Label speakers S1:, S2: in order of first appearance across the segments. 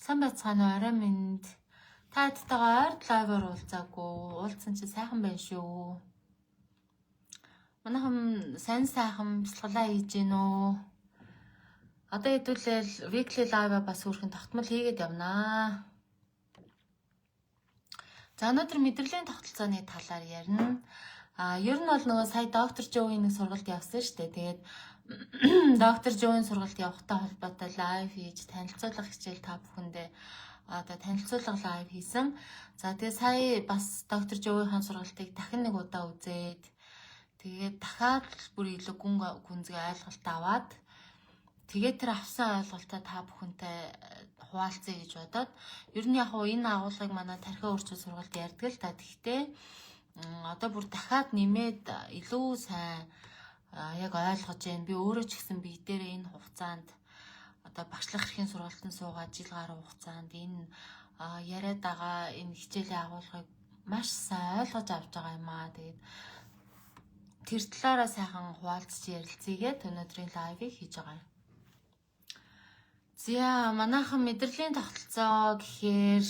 S1: Сайн байцгаана уу? Арай минь тааttайгаа ойр лайваар уулзаагүй. Уулзсан чи сайхан байна шүү. Манайхан сайхан бяцлаглаа хийж гин үү? Одоо хэдүүлэл weekly live бас өөрхөн тогтмол хийгээд явнаа. За өнөөдөр мэдрэлийн тогтолцооны талаар ярина. Ер нь бол нөгөө сая доктор Жовийн нэг сургалт явсан шүү дээ. Тэгээд доктор Жовийн сургалт явахтай холбоотой лайв хийж танилцуулах хичээл та бүхэндээ одоо танилцуулга лайв хийсэн. За тэгээ сая бас доктор Жовийн сургалтыг дахин нэг удаа үзээд тэгээд дахиад бүр илүү гүнзгий ойлголт аваад тэгээд тэр авсан ойлголтоо та бүхэнтэй хуваалцъя гэж бодоод ер нь яг энэ агуулгыг манай тархиа өөрчил сургалт ярьдаг л та. Тэгтээ одоо бүр дахиад нэмээд илүү сайн яг ойлгож байна. Би өөрөө ч гэсэн би дээрээ энэ хугацаанд одоо багшлах эрхийн сургалтанд суугаад жил гаруй хугацаанд энэ яриад байгаа энэ хичээлийн агуулгыг маш сайн ойлгож авч байгаа юм аа. Тэгээд тэр талаараа сайхан хуваалцж ярилцъя гэдэг өнөөдрийн лайвыг хийж байгаа юм. За манайхан мэдрэлийн тогтолцоо гэхээр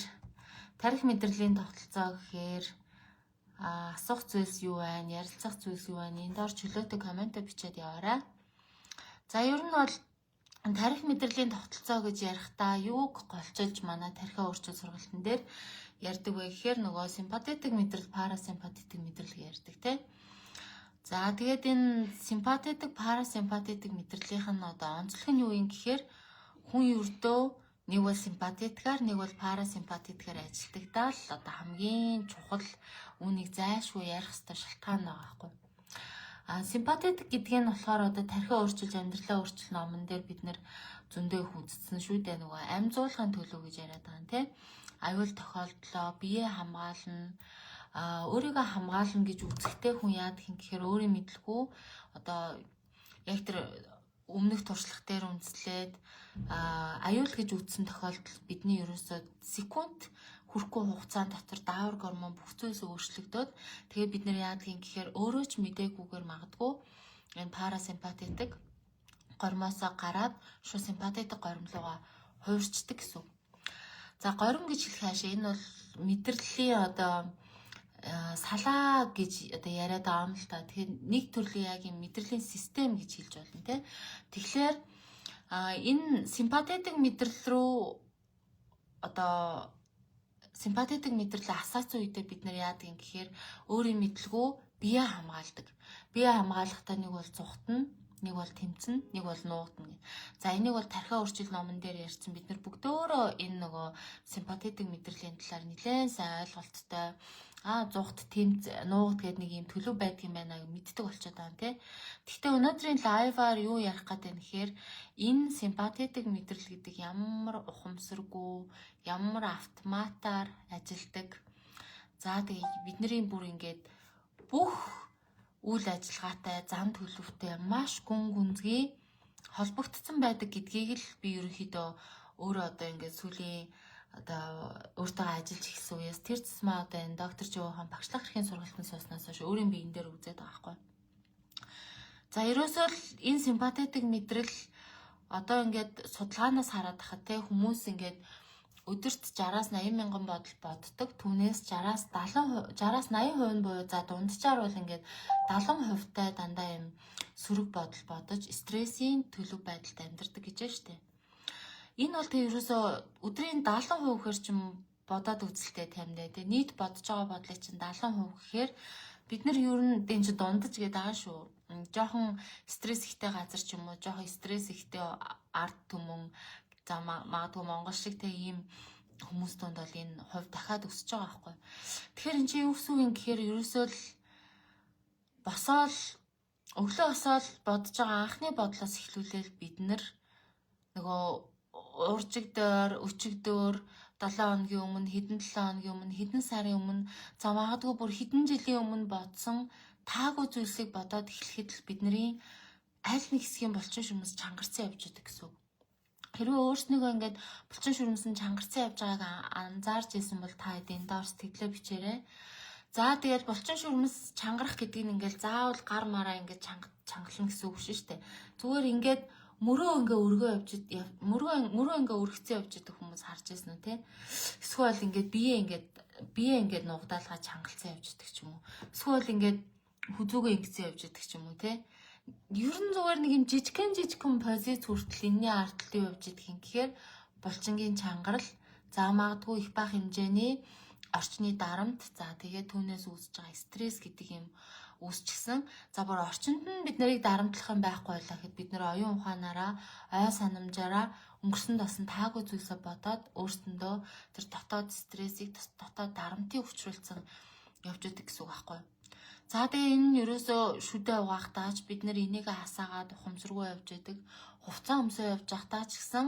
S1: тарих мэдрэлийн тогтолцоо гэхээр асуух зүйлс юу байна, ярилцах зүйлс юу байна? Энд доор чөлөөтэй комент бичээд яваарай. За ер нь бол тарих мэдрэлийн тогтолцоо гэж ярихдаа юуг голчилж манай тархиа өөрчил сургалтын дээр ярьдаг вэ гэхээр нөгөө симпатетик мэдрэл, парасимпатетик мэдрэл ярьдаг тийм. За тэгээд энэ симпатетик, парасимпатетик мэдрэлийнх нь одоо онцлог нь юу юм гэхээр хүн ердөө нэг бол симпатетикаар, нэг бол парасимпатетикаар ажилтгадаа л одоо хамгийн чухал үүнийг зайлшгүй ярих ёстой шалтгаан байгаа байхгүй. Симпатетик гэдэг нь болохоор одоо тархиа өөрчилж амьдралаа өөрчил номон дээр бид нэр зөндөө хүндсэн шүү дээ. Нөгөө амь зуулгын төлөв гэж яриад байгаа юм тийм. Аюул тохиолдлоо бие хамгаална, өөрийгөө хамгаална гэж үзэхдээ хүн яадаг юм гэхээр өөрийн мэдлгүй одоо яг тэр өмнөх туршлага дээр үндэслээд аюул гэж үзсэн тохиолдолд бидний ерөөсөө секунд хүрэхгүй хугацаанд дотор даавар гормон бүх зүйлс өөрчлөгдөд тэгээ бид нэр яадаг юм гэхээр өөрөө ч мэдээгүйгээр магадгүй энэ парасимпатетик гормоосоо гараад шууд симпатетик гормон руугаа хуурчдаг гэсэн. За горим гэж хэлэх хаашаа энэ бол мэдрэлийн одоо салаа гэж одоо яриад байгаа юм л та. Тэгэхээр нэг төрлийн яг юм мэдрэлийн систем гэж хэлж болно те. Тэгэхээр энэ симпатетик мэдрэл рүү одоо симпатетик мэдрэлээ асаацсан үедээ бид нар яадаг юм гэхээр өөрийн мэдлгүй бие хамгаалдаг. Бие хамгаалахдаа нэг бол зүхтана, нэг бол тэмцэн, нэг бол нуугдана. За энийг бол тархиа өөрчил номон дээр ярьсан бид нар бүгдөө энэ нөгөө симпатетик мэдрэлийн талаар нэлээд сайн ойлголттой зүхт, тэмц, нуугд гэдэг нэг юм төлөв байдаг юм байна мэддэг болчиход байгаа тийм. Гэхдээ өнөөдрийн лайваар юу ярих гэдэг нь гэхээр энэ симпатетик мэдрэл гэдэг ямар ухамсаргүй, ямар автоматар ажилдаг. За тэгээ бидний бүр ингээд бүх үйл ажиллагаатай, зам төлөвтэй маш гүнзгий холбогдсон байдаг гэдгийг л би ерөнхийдөө өөрөө одоо ингээд сүүлийн одоо өөртөө ажиллаж ихсэн үеэс тэр цэсмээ одоо энэ доктор Жовийн багшлах эрхийн сургалтын сууснаас хойш өөрийн биен дээр үзээд байгаа байхгүй. За ерөөсөө л энэ симпатетик мэдрэл одоо ингээд судалгаанаас хараад хахад те хүмүүс ингээд өдөрт 60-аас 80 мянган бодол боддог. Түүнээс 60-аас 80% нь буюу за дунджаар бол ингээд 70%-тай дандаа юм сөрөг бодол бодож стрессийн төлөв байдалд амьдардаг гэж байна шүү дээ. Энэ бол тэг ерөөсөө өдрийн 70% гэхэр чим бодоод үзэлтэй тамдаа тий нийт бодож байгаа бодлыг чинь 70% гэхээр бид нар ер нь энэ чи дундаж гэдэг байгаа шүү. Жохон стресс ихтэй газар ч юм уу, жохон стресс ихтэй ард түмэн за магадгүй Монгол шиг тэг ийм хүмүүс донд бол энэ хувь дахиад өсөж байгаа байхгүй. Тэгэхээр энэ чи юу гэсэн үг юм гэхээр ерөөсөө л босоол өглөө босоол бодож байгаа анхны бодлоос эхлүүлээл бид нар нөгөө уржигдөр, өчигдөр 7 хоногийн өмнө, хэдэн 7 хоногийн өмнө, хэдэн сарын өмнө, за магадгүй бүр хэдэн жилийн өмнө бодсон таагүй зүйлсийг бодоод эхлэхэд л бидний аль нэг хэсгийн булчин шүмс чангарсан явж байдаг гэсэн үг. Хэрвээ өөрснийгөө ингээд булчин шүмсэн чангарсан явж байгааг анзаарч исэн бол та эдийн доор сэтгэлээ бичээрэй. За тэгээд булчин шүмс чангарах гэдэг нь ингээд заавал гар мараа ингээд чангална гэсэн үг шүү дээ. Зүгээр ингээд мөрөө ингээ өргөө явж мөрөө ингээ өргөцсөн явж идэх хүмүүс харж байсан уу те? Эсвэл ингээд бие ингээд нугдаалгаа чангалцсан явж идэх ч юм уу. Эсвэл ингээд хүзүүгээ ингэсэн явж идэх ч юм уу те? Ер нь зүгээр нэг юм жижигхэн позиц хүртэл энэний ардталтын явж идэх юм гэхээр булчингийн чангарал, за магадгүй их бах хэмжээний орчны дарамт, за тэгээд түүнээс үүсэж байгаа стресс гэдэг юм үүсчихсэн. За бүр орчинд нь бид нарыг дарамтлах юм байхгүй байлаа гэхэд бид нэр оюун ухаанаараа, ой санамжаараа өнгөрсөн тосон таагүй зүйлсээ бодоод өөрсөндөө тэр дотоод стрессийг, дотоод дарамтыг өвчрүүлсэн явж идэг гэсэн үг байхгүй. За тэгээ энэ нь ерөөсөө шүдэ угаахтаач бид нэр энийг хасаагаад ухамсаргүй явж идэг. Хувцас өмсөө явж байхдаа ч гэсэн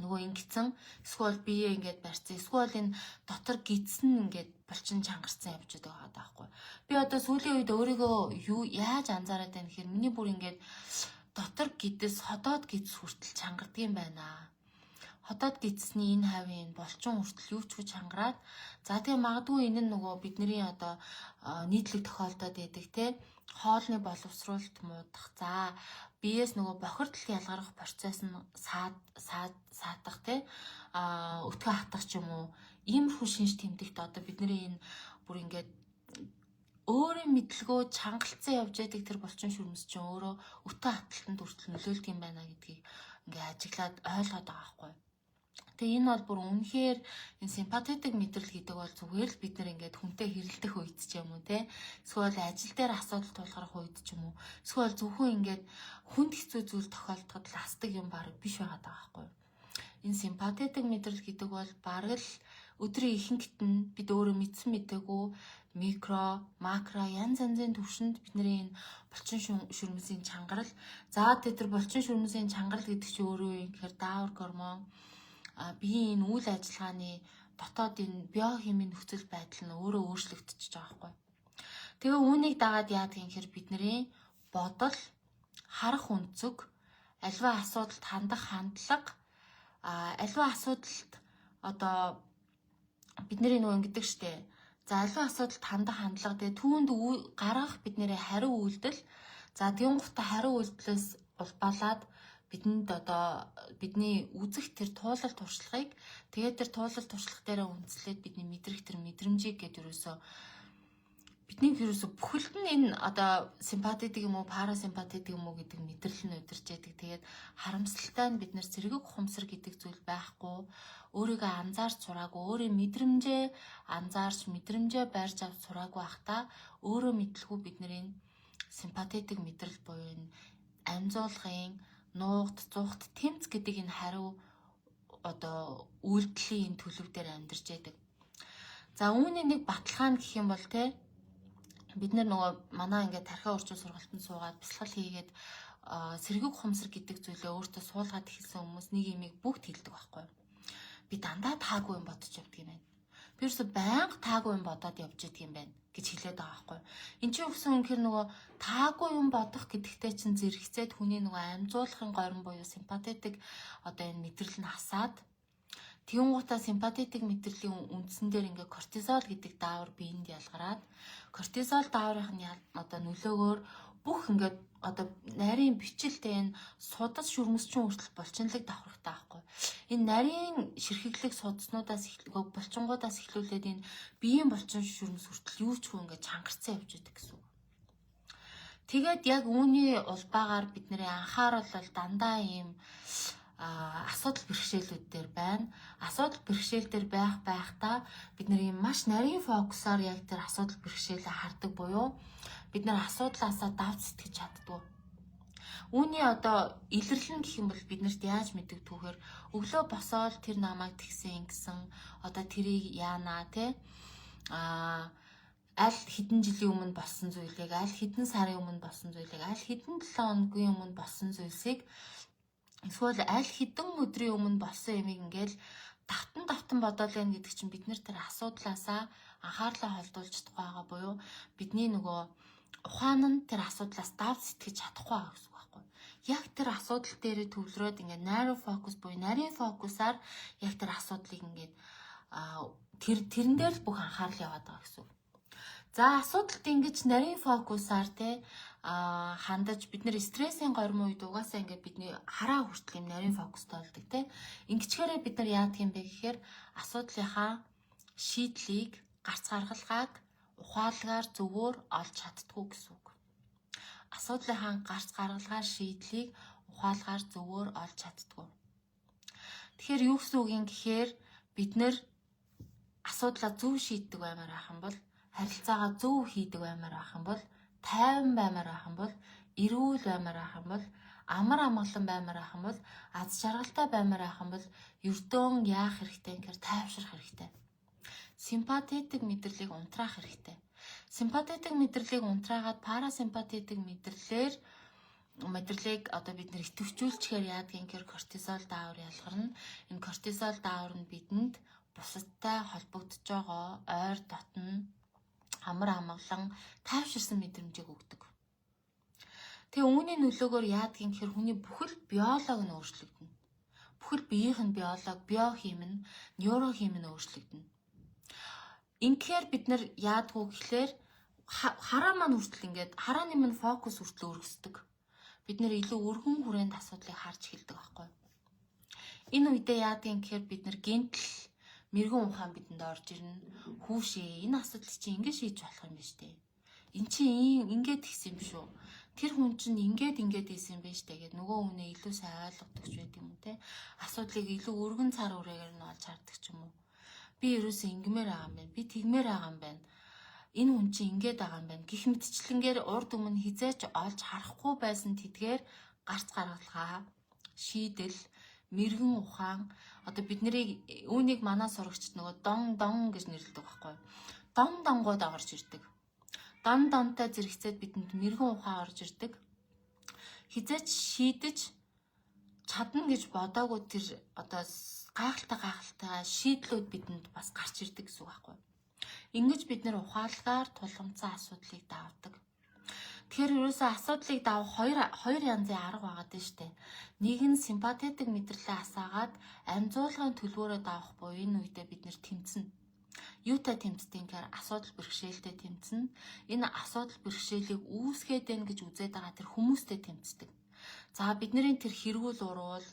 S1: нөгөө ингэсэн эсвэл бие ингээд барьцсан, эсвэл энэ дотор гидсэн ингээд булчин чангарсан явж байгаа байхгүй. Би одоо сүүлийн үед өөрийгөө яаж анзаараад байна гэхээр миний бүр ингээд дотор гидс, ходоод гидс хүртэл чангардаг юм байна. Ходоод гидсний энэ хавийн булчин хүртэл юу ч гэж чангараад, за тэгээ магадгүй энэ нь нөгөө бидний одоо нийтлэг тохиолдоод байдаг те, хоолны боловсруулалт муудах, за биеэс нөгөө бохирдол ялгарах процесс нь саадах те, өтгөө хатах ч юм уу, иймэрхүү шинж тэмдэгт одоо бидний энэ бүр ингээд өөрийн мэдлэгөө чангалцсан явж байдаг тэр булчин шүрмэс чинь өөрөө өтгөө хаталтанд хүртэл нөлөөлдөг юм байна гэдгийг ингээд ажиглаад ойлгоод байгаа байхгүй. Тэгээ энэ бол бүр үнэхээр энэ симпатетик мэдрэл гэдэг бол зүгээр л бид нар ингээд хүнтэй хэрэлдэх үед ч юм уу те, эсвэл ажил дээр асуудал тулгарх үед ч юм уу, эсвэл зөвхөн ингээд хүнд хэцүү зүйл тохиолдоход ластдаг юм баг биш байгаа байхгүй. Энэ симпатетик мэдрэл гэдэг бол бараг л өдрийн ихэнхит нь бид өөрөө мэдсэн мэдээгүй микро, макро янз янзын төвшөнд бидний энэ булчин шүрмэсийн чангарал, за тэр булчин шүрмэсийн чангарал гэдэг чинь өөрөө юм гэхээр даавар гормон, биеийн энэ үйл ажиллагааны дотоод энэ биохимийн нөхцөл байдал нь өөрөө өөрчлөгдөж байгаа байхгүй. Тэгээ үүнийг дагаад яадаг юм гэхээр бидний бодол, харах өнцөг, аливаа асуудалд хандах хандлага, аливаа асуудалд одоо бидний нөгөө ингэдэг штэ. За аливаа асуудалд хандах хандлага, тэгээ түүнд гаргах бидний хариу үйлдэл, за тэгүн гутаа хариу үйлдэлээс улбалаад бидэнд одоо бидний үзэх тэр туулал туршлагыг, тэгээд тэр туулал туршлага дээрээ үндэслээд бидний мэдрэх тэр мэдрэмжийг гэдэг бидний бүхэлд нь энэ одоо симпатетик юм уу, парасимпатетик юм уу гэдэг мэдрэл нь удирж яадаг. Тэгээд харамсалтай нь бид нэр сэргэг ухамсар гэдэг зүйл байхгүй, өөрийгөө анзаарч сураагүй, өөрийн мэдрэмжээ анзаарч мэдрэмжээ барьж авч сураагүй байхдаа өөрөө мэдлгүй бидний симпатетик мэдрэл буюу энэ амзуулгын нуугт, зүгт, тэмц гэдэг энэ хариу одоо үйлдэлийн энэ төлөв дээр амьдарч яадаг. За үүний нэг баталгаа нь гэх юм бол те, бид нөгөө манай ингээд тархиа орчин сургалтанд суугаад бясалгал хийгээд сэргэг ухамсар гэдэг зүйлээ өөртөө суулгаад эхэлсэн хүмүүс нэг юмыг бүгд хэлдэг байхгүй. Би дандаа таагүй юм бодож явдаг юм байна. Би ерөөсө байнга таагүй юм бодоод явж идэг юм байна гэж хэлээд байгаа байхгүй. Энд чинь өгсөн үнэхээр нөгөө таагүй юм бодох гэдэгтэй чинь зэрэгцээд хүний нөгөө амжуулахын горин буюу симпатетик одоо энэ мэдрэл нь хасаад, тэгүнгуудаа симпатетик мэдрэлийн үндсэн дээр ингээ кортизол гэдэг даавар биед ялгараад, кортизол дааврын одоо нөлөөгөөр бүх ингээд одоо нарийн бичилтэй энэ судас шүрмэсчин хүртэл булчинлаг давхрахтай байхгүй. Энэ нарийн ширхэглэг судснуудаас булчингуудаас эхлүүлээд энэ биеийн булчин шүрмэс хүртэл юу ч хүн ингээд чангарцсан явж идэг гэсэн үг. Тэгээд яг үүний улбаагаар бидний анхаарал бол дандаа ийм асуудал бэрхшээлүүд дээр байна. Асуудал бэрхшээл дээр байхдаа бид нар ийм маш нарийн фокусаар яг тэр асуудал бэрхшээлээ хардаг буюу бид нар асуудлаасаа давж сэтгэж чаддгүй. Үүний одоо илэрлэл нь гэх юм бол биднэрт яаж мэддэг түүхээр өглөө босоод тэр намайг тэгсэн ингэсэн одоо тэрийг яана те аль хэдэн жилийн өмнө болсон зүйлийг, аль хэдэн сарын өмнө болсон зүйлийг, аль хэдэн 7 хоногийн өмнө болсон зүйлсийг, эсвэл аль хэдэн өдрийн өмнө болсон юмыг ингээл давтан бодоол байна гэдэг чинь бид нэр тэр асуудлаасаа анхаарлаа холдуулж чадахгүй байгаа буюу бидний нөгөө ухаан нь тэр асуудлаас давж сэтгэж чадахгүй байгаа гэсэн үг байхгүй. Яг тэр асуудал дээрээ төвлөрөөд ингээд narrow focus буюу нарийн фокусаар яг тэр асуудлыг ингээд тэрэн дээр л бүх анхаарал яваад байгаа гэсэн үг. За асуудалд ингэж нарийн фокусаар те хандаж бид нэр стрессийн гормон үед угаасаа ингээд бидний хараа хүртэл юм нарийн фокустай болдог те. Ингэчгээрээ бид нар яадаг юм бэ гэхээр асуудлынхаа шийдлийг гарц гаргалгааг ухаалгаар зөвөр олж чаддгүй гэсэн үг. Асуудлынхаа гарц гаргалгаар шийдлийг ухаалгаар зөвөр олж чаддгүй. Тэгэхээр юу гэсэн үг юм гэхээр бид нэр асуудлаа зөв шийддэг баймаар байх юм бол, харилцаагаа зөв хийдэг баймаар байх юм бол, тайван баймаар байх юм бол, эрүүл баймаар байх юм бол, амар амгалан баймаар байх юм бол, аз жаргалтай баймаар байх юм бол, ердөөн яах хэрэгтэй гэхээр тайвшрах хэрэгтэй. Симпатетик мэдрэлийн унтраах хэрэгтэй. Симпатетик мэдрэлийн унтраагаад парасимпатетик мэдрэлийг одоо бид нэр идэвхжүүлчихээр яадгийн гэхээр кортизол даавар ялгарна. Энэ кортизол даавар нь бидэнд бусадтай холбогдож байгаа ойр дотн амар амгалан тайвширсан мэдрэмжийг өгдөг. Тэгээ үүний нөлөөгөөр яадгийн гэхээр хүний бүхэл биолог нь өөрчлөгдөнө. Бүхэл биеийнх нь биолог, биохим нь, нейрохим нь өөрчлөгдөнө. Инхээр бид нар яадгүй гэхлээр хараа маань хүртэл ингээд харааны маань фокус хүртэл өргөсдөг. Бид нэр илүү өргөн хүрээнд асуудлыг харж эхэлдэг байхгүй. Энэ үедээ яадгийн гэхээр бид нар гинтл мэрэгэн ухаан бидэнд орж ирнэ. Хүүшээ энэ асуудлыг чи ингэж шийдэж болох юм биш үү? Эн чи ингээд хийсэн юм шүү. Тэр хүн чинь ингээд хийсэн юм биш үү гэд нөгөө хүнээ илүү сайн ойлгодог ч байд юм уу те. Асуудлыг илүү өргөн цар үрээгээр нь олж хардаг ч юм уу. Би ерөөсөө ингэмээр байгаа юм байна. Би тэгмээр байгаа юм байна. Энэ хүн чинь ингээд байгаа юм байна. Гэх мэтчлэнгээр урд өмнө хизээч олж харахгүй байсан тэдгээр гарц гаргалгаа, шийдэл, мэрэгэн ухаан одоо бидний үүнийг манай сурагчд нөгөө дон гэж нэрлэдэг байхгүй. Донгууд орж ирдэг. Донтой зэрэгцээд бидэнд мэрэгэн ухаан орж ирдэг. Хизээч шийдэж чадна гэж бодоогүй тэр одоо гайхалтай шийдлүүд бидэнд бас гарч ирдэг гэсэн үг байхгүй. Ингэж бид нэр ухаалгаар тулгамдсан асуудлыг давдаг. Тэгэхээр ерөөсөө асуудлыг давах хоёр янзын арга байгаа дээ штэ. Нэг нь симпатетик мэдрэлээ асаагаад амжуулгын төлбөрөөр давах буюу энэ үедээ бид нэр тэмцэнэ. Юутай тэмцдэг гэхээр асуудал бэрхшээлтэй тэмцэнэ. Энэ асуудал бэрхшээлийг үүсгээд байна гэж үзээд байгаа тэр хүмүүстэй тэмцдэг. За бидний тэр хэрэгүүл уруул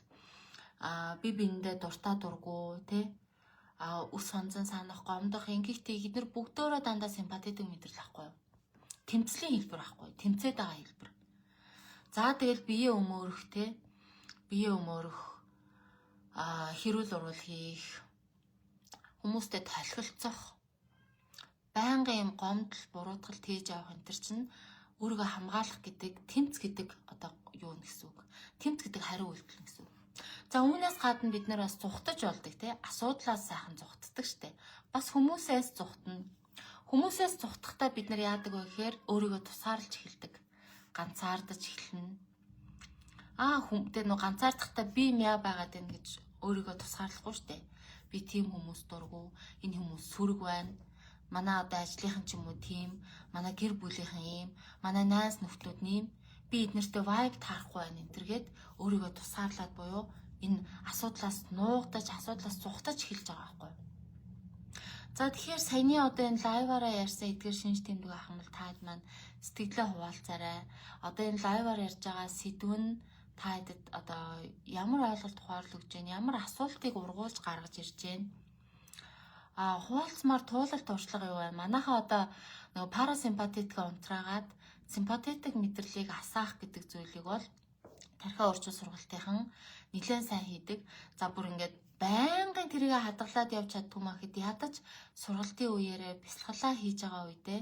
S1: би биендээ дуртай дургу тий ус сонзон санах гомдох ингэхтэй эдгээр бүгдөө дандаа симпатетик мэдрэл ахгүй юу? Тэмцлийн хэлбэр ахгүй, тэмцээд байгаа хэлбэр. За тэгэл бие өмөөрөх те. Бие өмөөрөх хэрүүл урвал хийх, хүмүүстэй толхилцох, байнгын юм гомдол, буруутгал тээж авах энэ төр чинь өөрийгөө хамгаалах гэдэг, тэмц гэдэг одоо юу гэсэн үг. Тэмц гэдэг хариу үйлдэл гэсэн үг. За үүнээс гадна бид нэр бас зүхтаж болдог те. Асуудлаас сайхан зүхтдаг штэ. Бас хүмүүсээс зүхтана. Хүмүүсээс зүхтахдаа бид нар яадаг вэ гэхээр өөрийгөө тусаарлж эхэлдэг. Ганцаардаж эхэлнэ. Тэгээ нөө ганцаардахдаа би мяа байгаад байна гэж өөрийгөө тусгаарлахгүй штэ. Би тийм хүмүүс дургу, энэ хүмүүс сүрэг байна. Манай одоо ажлынхан ч юм уу тийм, манай гэр бүлийнхэн ийм, манай найз нөхдөд нэм. Би эднэртэй vibe таарахгүй байна энтергээд өөрийгөө тусгаарлаад буюу энэ асуудлаас нуугдаж, асуудлаас зүхтаж эхэлж байгаа байхгүй юу? За тэгэхээр саяны одоо энэ лайваараа ярьсан эдгээр шинж тэмдэг ахын бол таад маань сэтгэлээ хуваалцаарай. Одоо энэ лайваар ярьж байгаа сэдв нь таад одоо ямар ойлголт ухаарлаж өгч जैन, ямар асуултыг ургуулж гаргаж ирж जैन. Хуваалцмаар туулалт туршлага юу вэ? Манайхаа одоо нөгөө парасимпатетик унтраагаад симпатетик мэдрэлийг асаах гэдэг зүйлийг бол тархиа орчин сургалтынхан нэлээд сайн хийдэг. За бүр ингээд байнгын тэрийг хадгалаад явж чаддгүй мэхэд ядаж сургалтын үеэрээ бясалгалаа хийж байгаа үедээ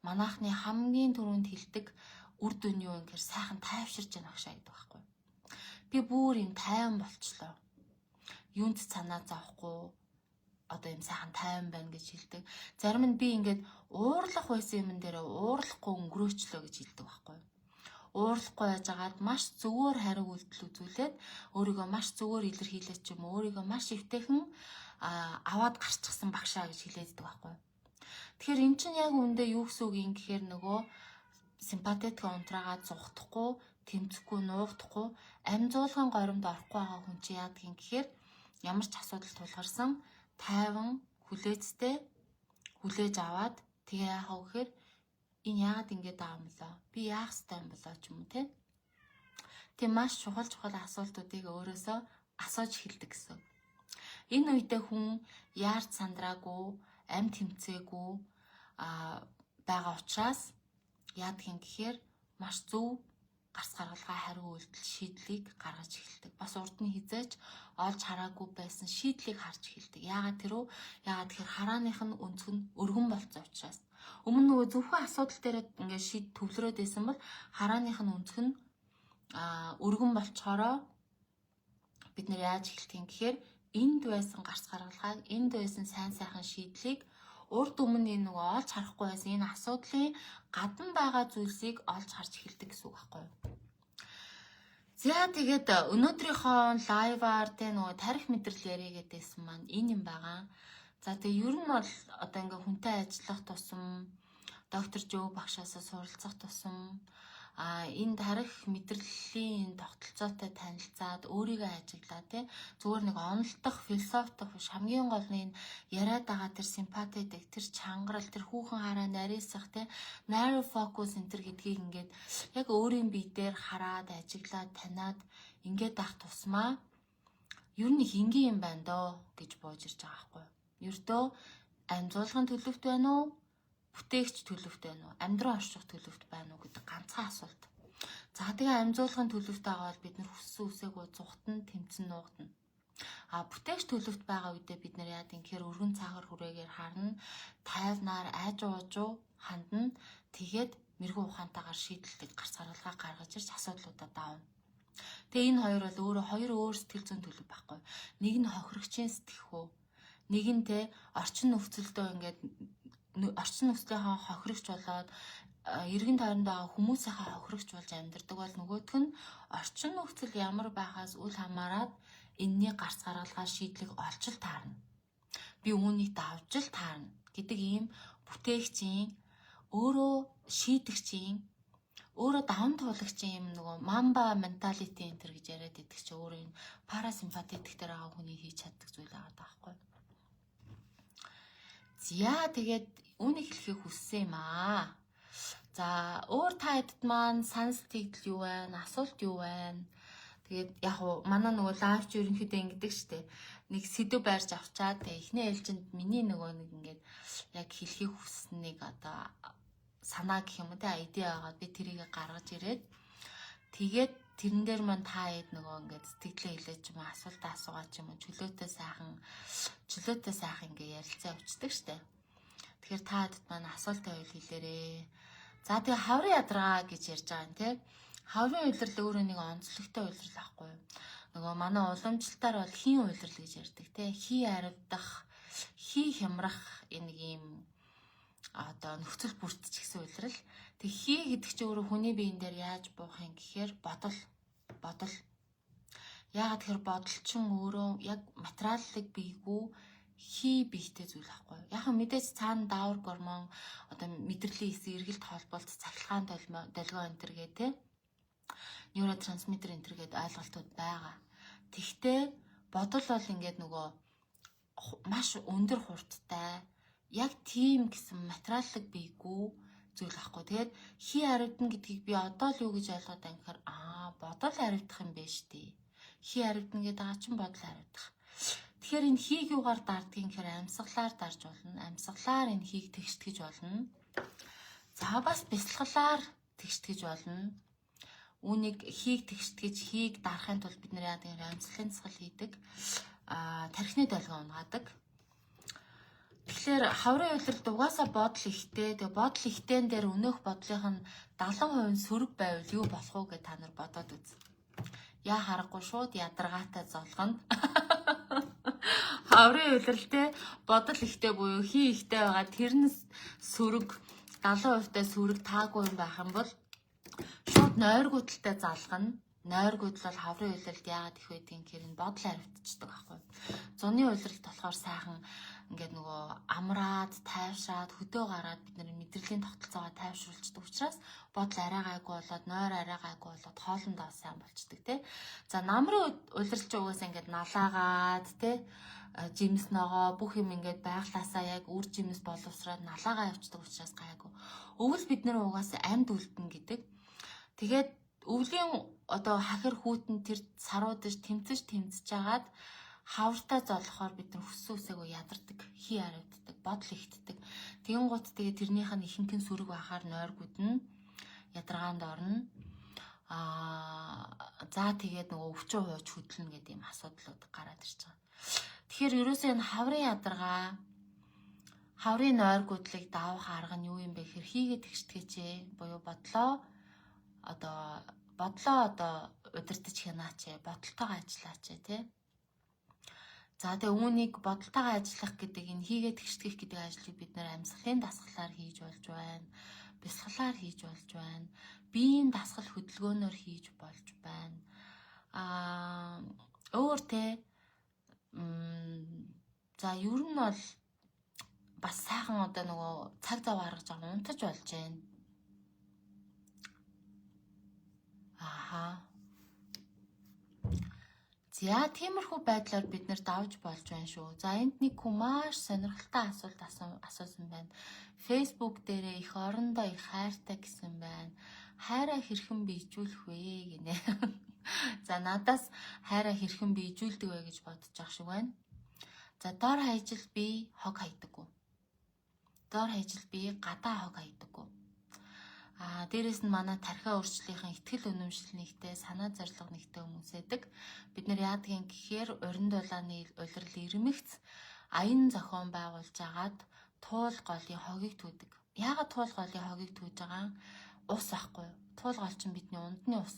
S1: манайхны хамгийн түрүүнд хилдэг үр дүн юу юм гэхээр сайхан тайвширж яах шаа гэдэг байхгүй. Би бүр юм тайван болчлоо. Юунд санаа зовхгүй одоо юм сайхан тайван байна гэж хэлдэг. Зарим нь би ингээд уурлах байсан юм дээр уурлахгүй өнгөрөөчлөө гэж хэлдэг байхгүй. Уурлахгүй яжгаад маш зөвөр хариу үйлдэл үзүүлээд өөрийгөө маш зөвөр илэрхийлээд ч юм уу өөрийгөө маш өвтэйхэн аваад гарчихсан багшаа гэж хэлээддэг байхгүй. Тэгэхээр эн чинь яг үүндээ юу гэсэн үг юм гэхээр нөгөө симпатетик унтраагаа зүхтахгүй, тэмцэхгүй, нуугдахгүй, амжуулгын горимд орохгүй байгаа хүн чи яадаг юм гэхээр ямар ч асуудал тулгарсан тайван хүлээцтэй хүлээж аваад тэгээ яахаа гэхээр Энэ яагаад ингэж байгаа юм болоо? Би яах ёстой юм болоо ч юм уу те? Тийм маш чухал асуултуудыг өөрөөсөө асууж эхэлдэг гэсэн. Энэ үедээ хүн яарч сандраагүй, амт тэмцээгүй байгаа учраас яадаг юм гэхээр маш зөв гарц гаргалгаа хариу үйлдэл шийдлийг гаргаж эхэлдэг. Бас урд нь хизээч олж хараагүй байсан шийдлийг харж эхэлдэг. Яагаад тэгэхээр харааных нь өнцөг нь өргөн болцсон учраас. Өмнө нөгөө зөвхөн асуудал дээр ингээд шийд төвлөрөөд байсан бол харааных нь өнцөг нь өргөн болчоороо бид нэр яаж эхэлдэг юм гэхээр энд байсан гарц гаргалгааг, энд байсан сайн сайхан шийдлийг урд өмнө энэ нөгөө олж харахгүй байсан энэ асуудлын гадна байгаа зүйлсийг олж харж эхэлдэг гэсэн үг байхгүй юу? За тэгээд өнөөдрийнхөө лайваар те нөгөө тарих мэдрэл яриагээд байсан маань энэ юм байгаа. За тэгээд ер нь бол одоо ингээ хүнтэй ажиллах тусам доктор Жоо багшаасаа суралцах тусам энэ тарих мэдрэлийн тогтолцоотой танилцаад өөрийгөө ажиглаа тий зүгээр нэг онолдох философик биш хамгийн гол нь яриад байгаа тэр симпатидаг тэр чангарал тэр хүүхэн хараа нарийсах тий narrow focus энэ гэдгийг ингээд яг өөрийн бие дээр хараад ажиглаад таниад ингээд ах тусмаа ер нь хингийн юм байна доо гэж бууж ирж байгаа байхгүй юу? Ердөө амжуулгын төлөвт байна уу? Бүтээгч төлөвт байна уу? Амьдран орших төлөвт байна уу гэдэг ганцхан асуулт. За тэгээ амжуулгын төлөвт байгаа бол бид нар хүссэн үсээгүй зүхтэн тэмцэн нуугдана. Бүтээгч төлөвт байгаа үедээ бид нар яадаг гэхээр өргөн цагаар хүрээгээр харна, тайвнаар айж уужуу хандна. Тэгээд мэрэгэн ухаантайгаар шийдэлтэй гарц гаргалгаа гаргаж ирж асуудлуудаа давна. Тэгээ энэ хоёр бол өөрөө хоёр өөр сэтгэл зүйн төлөв байхгүй. Нэг нь хохирогчийн сэтгэхүй, нэг нь те орчин нөхцөлдөө ингээд орчин нөхцөлийнхаа хохирогч болоод эргэн тойронд байгаа хүмүүсийнхаа хохирогч болж амьдардаг бол нөгөөх нь орчин нөхцөл ямар байхаас үл хамааран энэний гарц гаргалгаа шийдлийг олж л таарна. Би үүнийг давж л таарна гэдэг ийм бүтээгчийн өөрөө шийдэгчийн өөрөө даван туулагчийн юм нөгөө мамба менталити энтер гэж яриад идэх чи өөрөө энэ парасимпатик дээр байгаа хүний хийж чаддаг зүйл байгаа даахгүй. За тэгээд үүнийг хэлхийг хүссэн юм аа. За өөр та хэдд маань санал сэтгэл юу байна? Асуулт юу байна? Тэгээд яг уу манай нөгөө лайв ч ерөнхийдөө ингэдэг штэ. Нэг сэдв байрж авчаад эхний ээлжинд миний нөгөө нэг ингээд яг хэлхийг хүсснийг одоо санаа гэх юм уу те идея байгаа би тэрийг гаргаж ирээд тэгээд тэрэн дээр маань та хэд нөгөө ингээд сэтгэлээ хэлээд ч юм уу асуултаа асуугаад ч юм уу чөлөөтэй сайхан ингээд ярилцаа өчтдөг штэ. Тэгэхээр та хэд маань асуултаа хэлээрээ. За тэгээ хаврын ядаргаа гэж ярьж байгаа юм те. Хаврын уйлрал өөрөө нэг онцлогтой уйлрал байхгүй юу? Нөгөө манай уламжлалтаар бол хийн уйлрал гэж ярьдаг те. Хий аривдах, хий хямрах энэ ийм одоо нөхцөл бүрдчих гэсэн уйлрал. Тэг хий гэдэг чинь өөрөө хүний биеийн дээр яаж буух юм гэхээр бодол. Яагаад тэгэхээр бодол чинь өөрөө яг материаллык биегүү хий биетэй зүйл байхгүй юу? Яг мэдээж цаана даавар гормон одоо мэдрэлийн эргэлт холбоолт цахилгаан долгион энтер гэ тэ нейротрансмиттер энтер гэд ойлголтууд байгаа. Тэгтээ бодол бол ингээд нөгөө маш өндөр хурдтай яг тийм гэсэн материаллык биегүү зүйл байхгүй. Тэгээд хий аривдана гэдгийг би одоо л юу гэж ойлгоод байна гэхээр бодол аривдах юм байна шүү дээ. Хий аривдана гэдэг байгаа чинь бодол аривдах. Тэгэхээр энэ хийг юугаар дардгийг гэхээр амьсгалаар дарж болно. Амьсгалаар энэ хийг тэгштгэж болно. За бас бясалгалаар тэгштгэж болно. Үүнийг хийг тэгштгэж хийг дарахын тулд бид нэр яадаг юм амьсгалын засал хийдэг. Тархины долгион унгаадаг. Тэгэхээр хаврын уйлралд угаасаа бодол ихтэй. Тэгээ бодол ихтэйн дээр өнөөх бодлынх нь 70% сөрөг байвал юу болох уу гэж та нар бодоод үз. Яа харахгүй шууд ядаргаатай золгоно. Хаврын уйлралтэй бодол ихтэй буюу хий ихтэй байгаа тэрнээс сөрөг 70%-тай сөрөг таагүй юм байх юм бол шууд нойргуудалтай залгана. Нойргууд бол хаврын уйлралд яагаад их байдгийг гэхээр бодол харивдчихдаг байхгүй. Зуны уйлралд болохоор сайхан ингээд нөгөө амраад, тайвшраад, хөдөө гараад бид нар мэдрэлийн тогтолцоогоо тайвшруулчихдаг учраас бодол арай гайгүй болоод, нойр арай гайгүй болоод хоолндоо сайн болчдөг тий. За намрын улирч угаасаа ингээд налаагаад тий жимс ногоо бүх юм ингээд байглаасаа яг үр жимс боловсраад налаагаа явчихдаг учраас гайгүй. Өвөл бид нар угаасаа амьд үлдэн гэдэг. Тэгээд өвлийн одоо хахир хүүтэн тэр саруудаж тэмцэж жагаад хавртаа золохоор бид нар хүссэн үсээгөө ядардаг, хий харавддаг, бодол ихтдэг. Тэгэн гут тэгээ тэрнийх нь ихэнхэн сүрэг байхаар нойргууд нь ядаргаанд орно. За тэгээд нөгөө өвчөө хууч хөдлөнө гэдэг юм асуудлууд гараад ирж байгаа. Тэгэхээр ерөөсөө энэ хаврын ядаргаа, хаврын нойргуудлыг давах арга нь юу юм бэ гэхээр хийгээд тэгштгэж буюу бодлоо удирдах хянаач, бодолтойгоо ажиллаач тий. За тэгээ үүнийг бодолтойгоо ажиллах гэдэг энэ хийгээд тэгштгэх гэдэг ажлыг бид нэр амьсгалын дасгалаар хийж болж байна. Бясалгалаар хийж болж байна. Биеийн дасгал хөдөлгөөнөөр хийж болж байна. Өөр те за ер нь бол бас сайхан одоо нөгөө цаг зав гаргаж байгаа унтаж болж байна. За тиймэрхүү байдлаар бид нэр давж болж байна шүү. За энд нэг хүн маш сонирхолтой асуулт асуусан байна. Facebook дээрээ их орондоо их хайртай гэсэн байна. Хайраа хэрхэн бийжүүлэх вэ гинэ. За надаас хайраа хэрхэн бийжүүлдэг вэ гэж бодож байгаа шиг байна. За дор хаяжл би хог хайдаггүй. Дор хаяжл би гадаа хог хайдаггүй. Дээрээс нь манай тархиа өөрчлөлийн ихтгэл үнэмшилнийхтэй санаа зорилго нэгтэй хүмүүс байдаг. Бид нэр яадгийн гэхээр урин дулааны улирал ирмэгц аян зохион байгуулж агаад туул голын хогийг түүдэг. Яагаад туул голын хогийг түүж байгаа? Ус ахгүй. Туул гол чинь бидний ундны ус.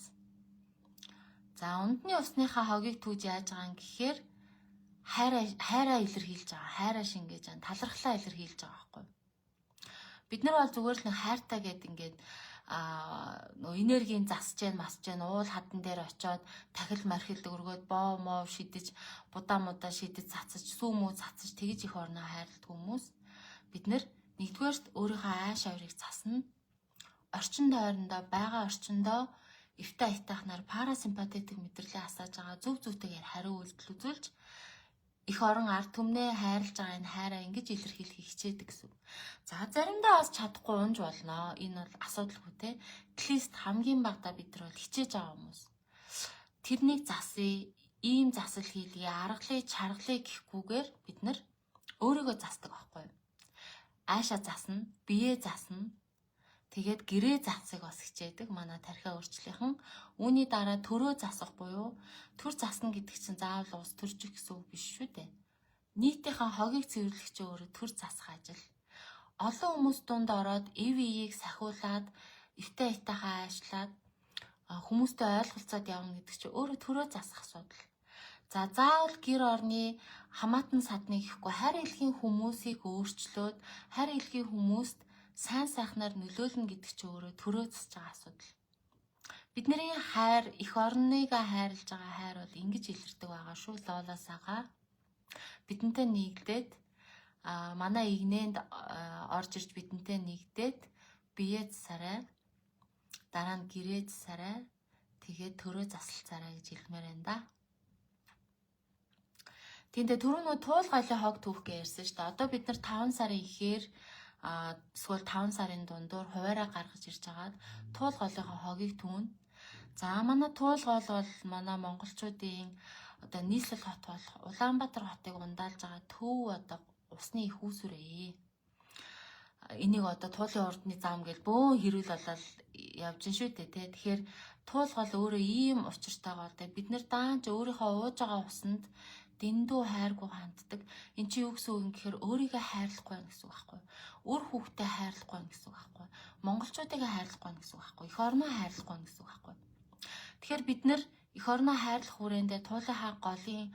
S1: За ундны усныхаа хогийг түүж яаж байгаа юм гэхээр хайраа илэрхийлж байгаа. Хайраа шингээж байгаа. Талархлаа илэрхийлж байгаа байхгүй. Бид нар бол зүгээр л нэг хайртай гэд ингээд энергийн засж масж уул хадан дээр очиод тахил мархилд өргөөд боо моо шидэж будаа мудаа шидэж цацаж сүүмүү цацаж тэгж их орноо хайрлах хүмүүс. Бид нэр нэгдүгээрт өөрийнхөө ааш авирыг засна. Орчин тойрондоо байгаа орчиндоо эвтэй айтахнаар парасимпатетик мэдрэлээ асааж байгаа зүвтэйгээр хариу үйлдэл үзүүлж их орон ард түмнээ хайрлаж байгаа энэ хайраа ингэж илэрхийлэх хичээдэг гэсэн. За заримдаа бас чадахгүй унж болно. Энэ бол асуудалгүй те. Атлист хамгийн багадаа бид нар бол хичээж байгаа хүмүүс. Тэрнийг засъя, ийм засал хийлгээ, аргалыг, чаргалыг гэхгүйгээр бид нар өөрийгөө засдаг байхгүй юу? Аашаа засна, биеэ засна. Тэгээд гэрээ засыг бас хичээдэг манай тархиа өөрчлөлийн. Үүний дараа төрөө засах буюу төр засна гэдэг чинь заавал ус төрчих гэсэн үг биш шүү дээ. Нийтийнхэн хогийг цэвэрлэх чинь өөрөө төр засах ажил. Олон хүмүүс дунд ороод эв ийг сахиулаад эвтэй айтайхаа аашлаад хүмүүстэй ойлголцоод явна гэдэг чинь өөрөө төрөө засах асуудал. За заавал гэр орны хамаатан садны гэхгүй харь илгийн хүмүүсийг өөрчлөөд харь илгийн хүмүүст сайн сайхнаар нөлөөлнө гэдэг чинь өөрөө төрөө засаж байгаа асуудал. Бидний хайр, их орныгаа хайрлаж байгаа хайр бол ингэж илэрдэг байгаа шүү. Лоолоосаага бидэнтэй нэгдээд манай игнэнд орж ирж бидэнтэй нэгдээд бие засарай, дараа нь гэрээ засарай, тэгээд төрөө засалцаарай гэж хэлмээр байна да. Тинтээ түрүүнөө туул голын хог түүх гэж ярьсан шүү дээ. Одоо бид нар 5 сарын ихээр эсвэл 5 сарын дундуур хуваараа гаргаж ирж байгаад туул голынхоо хогийг түүнэ. За манай туул гол бол манай монголчуудын одоо нийслэл хот болох Улаанбаатар хотыг ундаалж байгаа төв одоо усны их үүсвэрээ. Энийг одоо туулын урдны зам гэж бөөн хэрүүл болол явж шүү дээ тий. Тэгэхээр туул гол өөрөө ийм учиртайгаа одоо бид нар даанч өөрийнхөө ууж байгаа усанд дэндүү хайргүй ханддаг. Эн чинь юу гэсэн үг юм гэхээр өөрийгөө хайрлахгүй байх гэсэн үг байхгүй. Өөр хүүхдээ хайрлахгүй байх гэсэн үг байхгүй. Монголчуудыг хайрлахгүй байх гэсэн үг байхгүй. Эх орноо хайрлахгүй байх гэсэн үг байхгүй. Тэгэхээр бид нэр эх орноо хайрлах хүрээндээ туулынхаа голын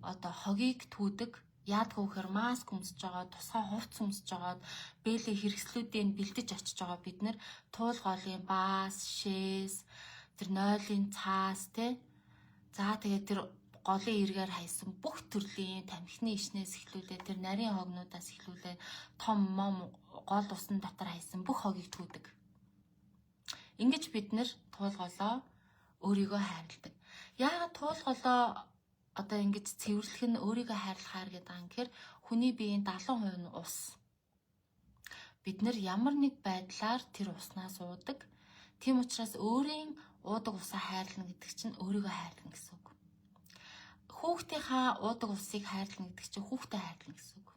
S1: одоо хогийг түүдэг. Яадгүй гэхээр маск өмсөж байгаа, тусгай хувцс өмсөж байгаа, бэлээ хэрэгслүүдийн бэлдэж очиж байгаа бид нэр туул голын баас, шээс, тэр нойлын цаас тий. За тэгээд тэр голын эргээр хайсан бүх төрлийн тамхины ишнээс эхлүүлээ тэр нарийн хогнуудаас эхлүүлээ том мом гол усан дотор хайсан бүх хогийг түүдэг. Ингэж бид нэр туулголоо өөрийгөө хайрладаг. Яагаад туулголоо одоо ингэж цэвэрлэх нь өөрийгөө хайрлахаар гэдэг юм гэхээр хүний биеийн 70% нь ус. Бид нэр ямар нэг байдлаар тэр уснаас уудаг. Тийм учраас өөрийн уудаг усаа хайрлана гэдэг чинь өөрийгөө хайрлана гэсэн үг. Хүүхдийнхаа уудаг усыг хайрлана гэдэг чинь хүүхдээ хайрлана гэсэн үг.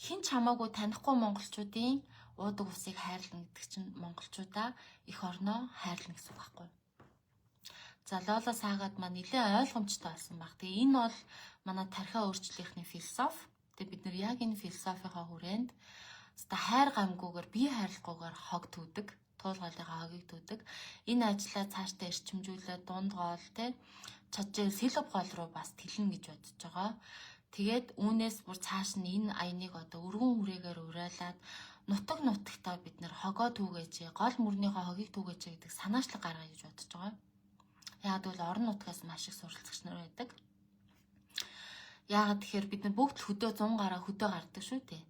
S1: Хин ч хамаагүй танихгүй монголчуудын уудаг усыг хайрлана гэдэг чинь монголчуудаа эх орноо хайрлана гэсэн үг байхгүй юу? За Лола саагаад маань нэлээд ойлгомжтой болсон баг. Тэгээ энэ бол манай тархиа өөрчлөлийнхний философи. Тэгээ бид нэр яг энэ философийнхаа хүрээнд хайр гамгүйгээр бие хайрлахгүйгээр хог түүдэг. Туулгалынхаа хогийг түүдэг. Энэ ажлаа цаашдаа эрчимжүүлээд дунд гол те чажээ сэлб гол руу бас тэлнэ гэж бодож байгаа. Тэгээд үүнээс бүр цааш нь энэ аяныг одоо өргөн хүрээгээр урайлаад нутаг нутагтаа бид нэр хогоо түүгээч, гол мөрнийхөө хогийг түүгээч гэдэг санаачлаг гаргая гэж бодож байгаа. Яг бол орон нутгаас маш их суралцагч нар байдаг. Яагаад тэгэхээр бид нар бүгд хөдөө 100 гараа хөдөө гардаг шүү дээ.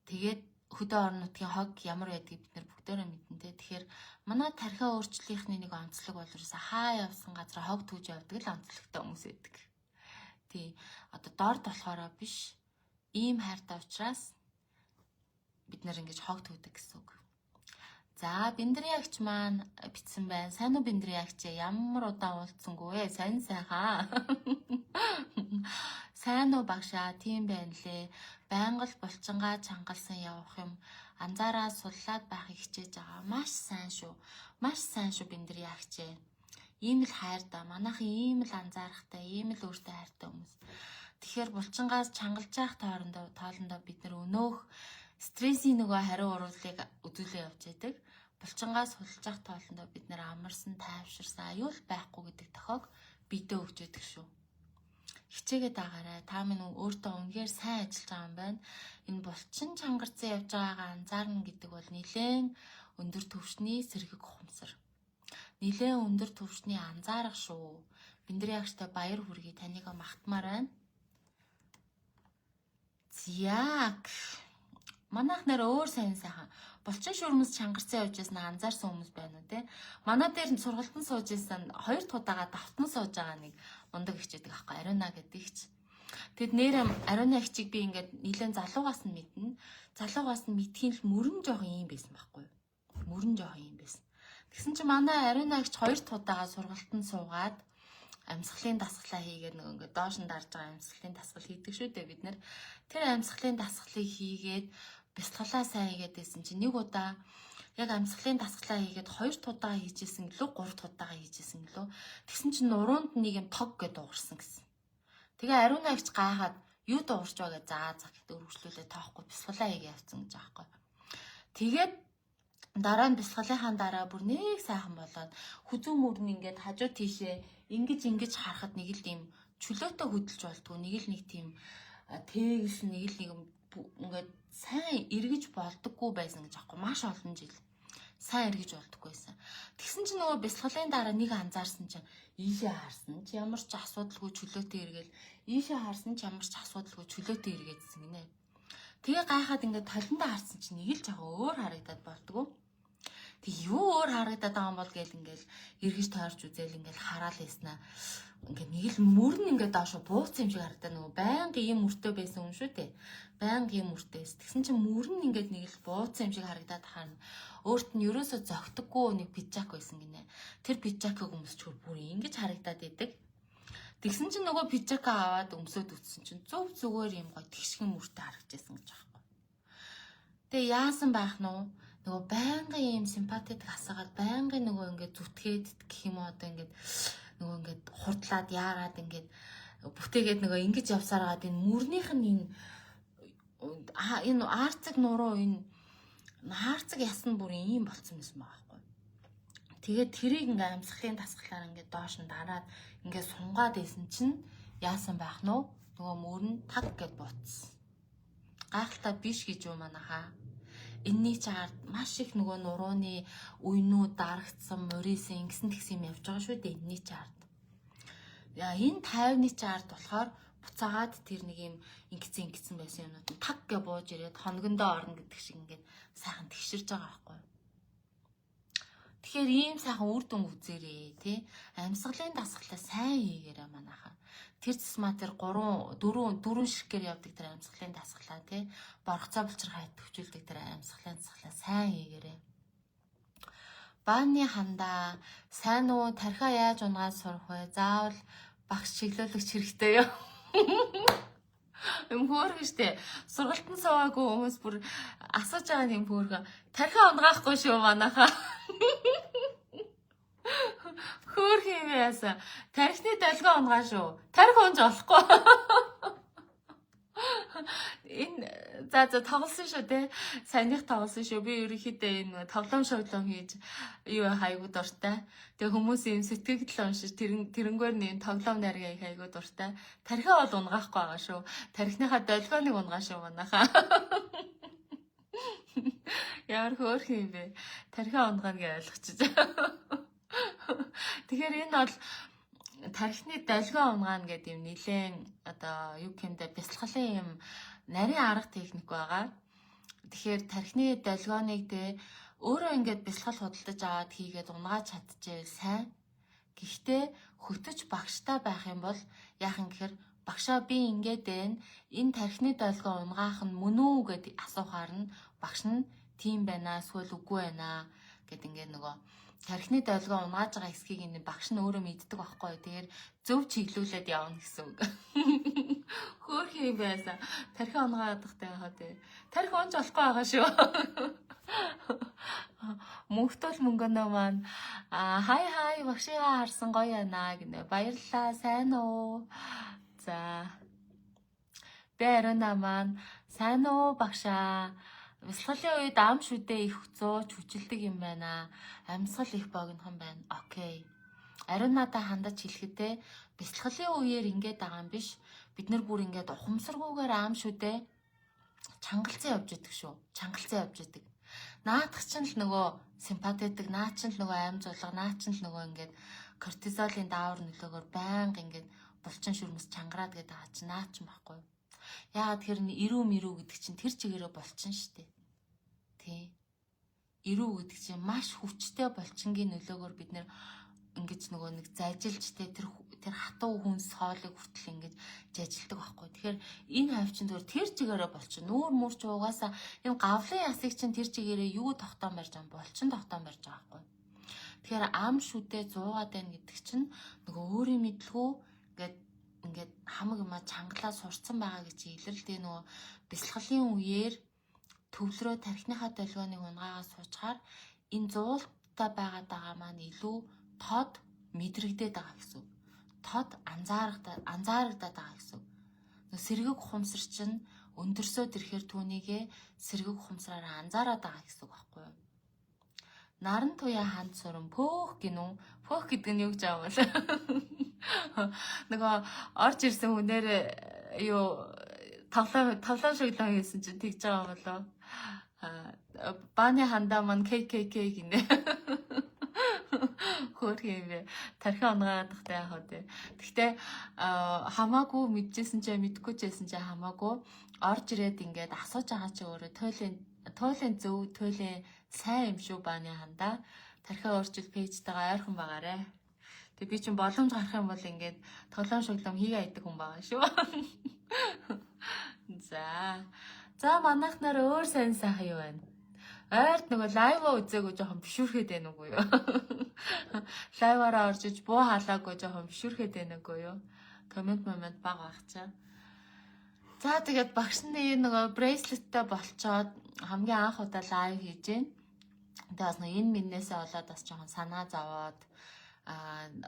S1: Тэгээд хөдөө орон нутгийн хог ямар байдгийг бид нар бүгдээрээ мэднэ те. Тэгэхээр манай тархиа өөрчлөлийнхний нэг онцлог бол ерөөсө хаа явсан газар хог түүж явдаг л онцлогтой хүмүүс байдаг. Тий. Одоо дорд болохоор биш. Ийм хайртай учраас бид нар ингэж хог түүдэг гэсэн үг. За биндрийн агч маань битсэн байна. Сайн уу биндрийн агч ямар удаан уулзсангүй ээ? Сайн сайхаа. Сайн уу багшаа, тийм байна лээ. Байнга л булчингаа чангалсан явах юм. Анзаараа суллаад байхыг хичээж байгаа. Маш сайн шүү. Маш сайн шүү биндрийн агч. Ийм л хайртай. Манайхан ийм л анзаарахтай, ийм л өөртөө хайртай хүмүүс. Тэгэхээр булчингаас чангалж явах тоолондоо бид нар өнөөх стрессийн нөгөө хариу уруулыг үзүүлээ явж байдаг. Булчингаас хулж явах тоолондоо бид нар амарсан, тайвширсан, аюул байхгүй гэдэг тохиог бидээ өгч өгдөг шүү. Хичээгээд байгаарай. Та минь өөртөө үнэхээр сайн ажиллаж байгаа юм байна. Энэ булчин чангарцсан явж байгаагаа анзаарна гэдэг бол нэлээд өндөр түвшний сэргэг ухамсар. Нэлээд өндөр түвшний анзаарах шүү. Биндрийн агчтай баяр хүргэе, таныг магтмаар байна. Зяак. Манайх нэр өөр сайн сайхан. Булчин шүрмэс чангарцсан явж яснаа анзаарсан хүмүүс байна уу те. Манай дээр сургалтанд сууж исэн 2 тудаага давтан сууж байгаа нэг ундаг хичээдэг аахгүй Ариуна гэдэг ч. Тэгэд нэр Ариуна хичиг би ингээд нилэн залуугаас нь мэднэ. Залуугаас нь мэдхийн л мөрөн жоохон юм байсан байхгүй юу? Мөрөн жоохон юм байсан. Тэгсэн чинь манай Ариуна хич 2 тудаага сургалтанд суугаад амьсгалын дасгалаа хийгээд нөгөө ингээд доош нь дарж байгаа амьсгалын дасгал хийдэг шүү дээ бид нэр. Тэр амьсгалын дасгалыг хийгээд бясалгалаа сайн хийгээд байсан чинь нэг удаа яг амьсгалын дасгалаа хийгээд 2 тудаага хийжсэн гэлөө 3 тудаага хийжсэн гэлөө. Тэгсэн чинь нуруунд нэг юм тог гэдээ дуурсан гэсэн. Тэгээ Ариуна агч гайхаад юу дуурч байгаа гэж заа гэдэг өргөжлүүлээ тоохгүй бясалгалаа хийгээ явцсан гэж аахгүй. Тэгээд дараа нь бясалгалынхаа дараа бүр нэг сайхан болоод хүзүү мөрн ингээд хажуу тийшээ ингэж харахад нэг л тийм чөлөөтэй хөдөлж болдгоо нэг тийм тэгс нэг ингээд сайн эргэж болдоггүй байсан гэж аахгүй маш олон жил сайн эргэж болдоггүй байсан. Тэгсэн чинь нөгөө бясалгалын дараа нэг анзаарсан чинь ийшээ харсан чи ямар ч асуудалгүй чөлөөтэй эргээл ийшээ харсан чи ямар ч асуудалгүй чөлөөтэй эргээдсэн гинэ. Тэгээ гайхаад ингээд толиндоо харсан чинь нэг л жаахан өөр харагдаад болдгоо. Тэг юу өөр харагдаад байгаа юм бол гээл ингээл эргэж тойрч үзэл ингээл хараал яснаа. Ингээ нэг л мөрн ингээ доошо бууцсан юм шиг харагдаа нөгөө байнга ийм мөртөө байсан юм шүү дээ. Байнга ийм мөртөөс. Тэгсэн чинь мөрн ингээд нэг л бууцсан юм шиг харагдаад хаана. Өөрт нь ерөөсө зөгтөггүй нэг пижак байсан гинэ. Тэр пижакыг өмсчгүй бүр ингэж харагдаад идэг. Тэгсэн чинь нөгөө пижакаа аваад өмсөд үтсэн чинь зүгээр юм гой тэгшгэн мөртөө харагдажсэн гэж аахгүй. Тэгээ яасан байх нь вэ? Нөгөө байнгын ийм симпатик асаагаад байнгын нөгөө ингээд зүтгээд гэх юм уу одоо ингээд нөгөө ингээд хурдлаад яагаад ингээд бүтээгээд нөгөө ингэж явсаар гад энэ мөрнийх нь энэ аарцаг нуруу энэ хаарцаг ясна бүр ийм болцсон юм байна байхгүй. Тэгээд тэрийг ингээд амьсгалын тасгалаар ингээд доош нь дараад ингээд сунгаад исэн чинь яасан байх нь нөгөө мөрн таг гэд буцсан. Гайхалтай биш гэж юу манайхаа. Энэний чарт маш их нөгөө нурууны уйнууд дарагдсан, морьсон ингэсэн тэгсэн юм явж байгаа шүү дээ энэний чарт. Яа энэ 50-ны чи ард болохоор буцаагаад тэр нэг юм ингэсэн байсан юмнууд нь таг гэ бууж ирээд хоногондоо орно гэдэг шиг ингээд сайхан тэгширж байгаа байхгүй. Тэгэхээр ийм сайхан үр дүн үзээрээ тий амьсгалын дасгалаа сайн хийгээрэй манайхаа. Тэр тусмаа тэр 4 ширхгээр явдаг тэр амьсгалын дасгалаа тий боргоцоо булчирхай төвчүүлдэг тэр амьсгалын дасгалаа сайн хийгээрэй. Бааны хандаа сайн уу тархиа яаж унгаад сурах вэ? Заавал багш чиглүүлэгч хэрэгтэй юу? Юм хөөргөн штэ. Сургалтанд суугаагүй хүмүүс бүр асууж байгаа юм хөөргөн. Тархиа унгаахгүй шүү манайхаа. Хөөргөн юм яасан. Тархины долгио унгаа шүү. Тархи унж олохгүй. Энэ за тоглосон шүү те. Саяных тоглосон шүү. Би ерөнхийдөө энэ тоглоом шоглоом хийж юу хайгуу дуртай. Тэгээ хүмүүс юм сэтгэгдэл уншиж тэрнгээр нь тоглоом нарийн хайгуу дуртай. Тархиа бол унгаахгүй байгаа шүү. Тархиныхаа долгионыг унгаа шүү манайхаа. Ямар хөөрхөн юм бэ? Тархиа унгааг ойлгочих. Тэгэхээр энэ бол тархины долгио унгаана гэдэг юм нилээн одоо юу гэмдэ бясалгалын юм нарийн арга техник байгаа. Тэгэхээр тархины долгионыг тэ өөрөө ингээд бясалгал худалдаж аваад хийгээд унгааж чадчихвэл сайн. Гэхдээ хөтөж багштай байх юм бол яахан гэхээр багшаа би ингээд энэ тархины долгио унгаах нь мөн үү гэд асуухаар нь багш нь тийм байна эсвэл үгүй байна гэд ингээд нөгөө тархины долгио унгааж байгаа хэсгийг энэ багш нь өөрөө мэддэг байхгүй. Тэгэхээр зөв чиглүүлээд явна гэсэн үг. Хөөрхөн юм байсан. Тархи унгаахдахтай яхаа тий. Тархи унж болохгүй байгаа шүү. Мөнхтөл мөнгөнөө маань хай багшигаа харсан гоё яана гинэ. Баярлалаа сайн уу. За. Би Арина маань сайн уу багшаа. Бясалгалын үед ам шүдээ их зууч хүчилдэг юм байна. Амьсгал их богинохон байна. Окей. Ариун надаа хандаж хэлэхдээ бясалгалын үеэр ингээд байгаа юм биш. Бид нар бүр ингээд ухамсаргүйгээр ам шүдээ чангалцсан явж идэг шүү. Чангалцсан явж идэг. Наадах чинь л нөгөө симпатидаг, наа чинь л нөгөө аим зулга, наа чинь л нөгөө ингээд кортизолын даавар нөлөөгөөр байнга ингээд булчин шүрмэс чангараад гэдэг байгаа чинь наа чинь байхгүй. Яагаад тэр ирүү гэдэг чинь тэр чигээрээ болчин штэ. Тий. Ирүү гэдэг чинь маш хүчтэй болчингийн нөлөөгөөр бид нэр ингэж нөгөө нэг зажилж тэр хатуу хүнс хоолыг хүртэл ингэж зажилдаг байхгүй. Тэгэхээр энэ хавчин зүгээр тэр чигээрээ болчин. Нүүр мөрч угаасаа юм гавлын ясыг чинь тэр чигээрээ юу тогтоон барьж байгаа болчин тогтоон барьж байгаа байхгүй. Тэгэхээр ам шүдээ 100-аад байна гэдэг чинь нөгөө өөрийн мэдлгүй ингээд хамаг юма чангалаа сурцсан байгаа гэж илэрлээ нөгөө бясалгалын үеэр төвлөрөө тархиныхаа долгионыг унгаагаа суучаар энэ зуулттай байгаад байгаа маань илүү тод мэдрэгдээд байгаа гэсэн. Тод анзаарагдаад байгаа гэсэн. Сэргэг ухамсар чинь өндөрсөд ирэхээр түүнийгээ сэргэг ухамсараараа анзаараад байгаа гэсэн үг байхгүй юу? Наран туяа ханд суран пөөх гинүн. Пөөх гэдэг нь юу гэж байгаа юм бэ? Нөгөө орж ирсэн хүнээр юу тавлаа шоглон хийсэн чинь тэгж байгаа болоо. Бааны хандаа маань KKK гинэ. Хөөрхөн юм бэ. Тархи унгаахдахтай яах вэ? Гэхдээ хамаагүй мэдчихсэн ч мэдгүй ч байсан ч хамаагүй орж ирээд ингээд асууж байгаа чи өөрөө туйлын зөв туйлын сайн юм шүү бааны хандаа. Тархиа өөрчил пэйжтэйгээ ойрхон байгаарэ. Тэг би чинь боломж гарах юм бол ингээд тоглоом шоглоом хийгээ айдаг хүн байгаа шүү. За манайх нар өөр сайн сайхан юу байна? Ойрт нөгөө лайва үзээгүй жоохон бишүүрхэд байна уу юу? Лайваараа орж иж буу халаагүй жоохон бишүүрхэд байна уу юу? Комент баг багчаа. За тэгээд багш нь нөгөө брэслеттэй болцоод хамгийн анх удаа лайв хийж гэн. Тэгээд бас нөгөө энэ миннээсээ болоод бас жоохон санаа зовоод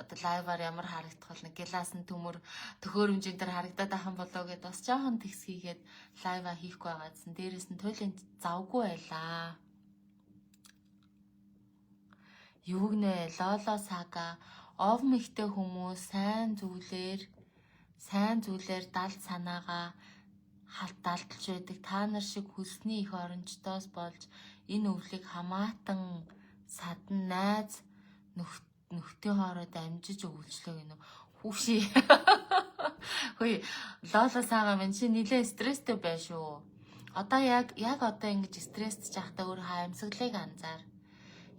S1: одоо лайваар ямар харагдах бол нэг гэлаасан төмөр төхөөрөмжийн дээр харагдаад ахын болоо гэдээ бас жоохон тэгс хийгээд лайва хийхгүй байгаадсан. Дээрээс нь туйлын завгүй байлаа. Юу гэнэ лоло сага овм ихтэй хүмүүс сайн зүйлээр далд санаагаа далтж байдаг. Та нар шиг хүлсний их орончтоос болж энэ өвлийг хамаатан садан найз нөхдийн хоороо дамжиж өгүүлчлээ гэнэ. Хүүши. Хөөе, Лола саага минь чи нилээ стресстэй bay шүү. Одоо яг одоо ингэж стресстэй жахтаа өөр хаамсгалыг анзаар.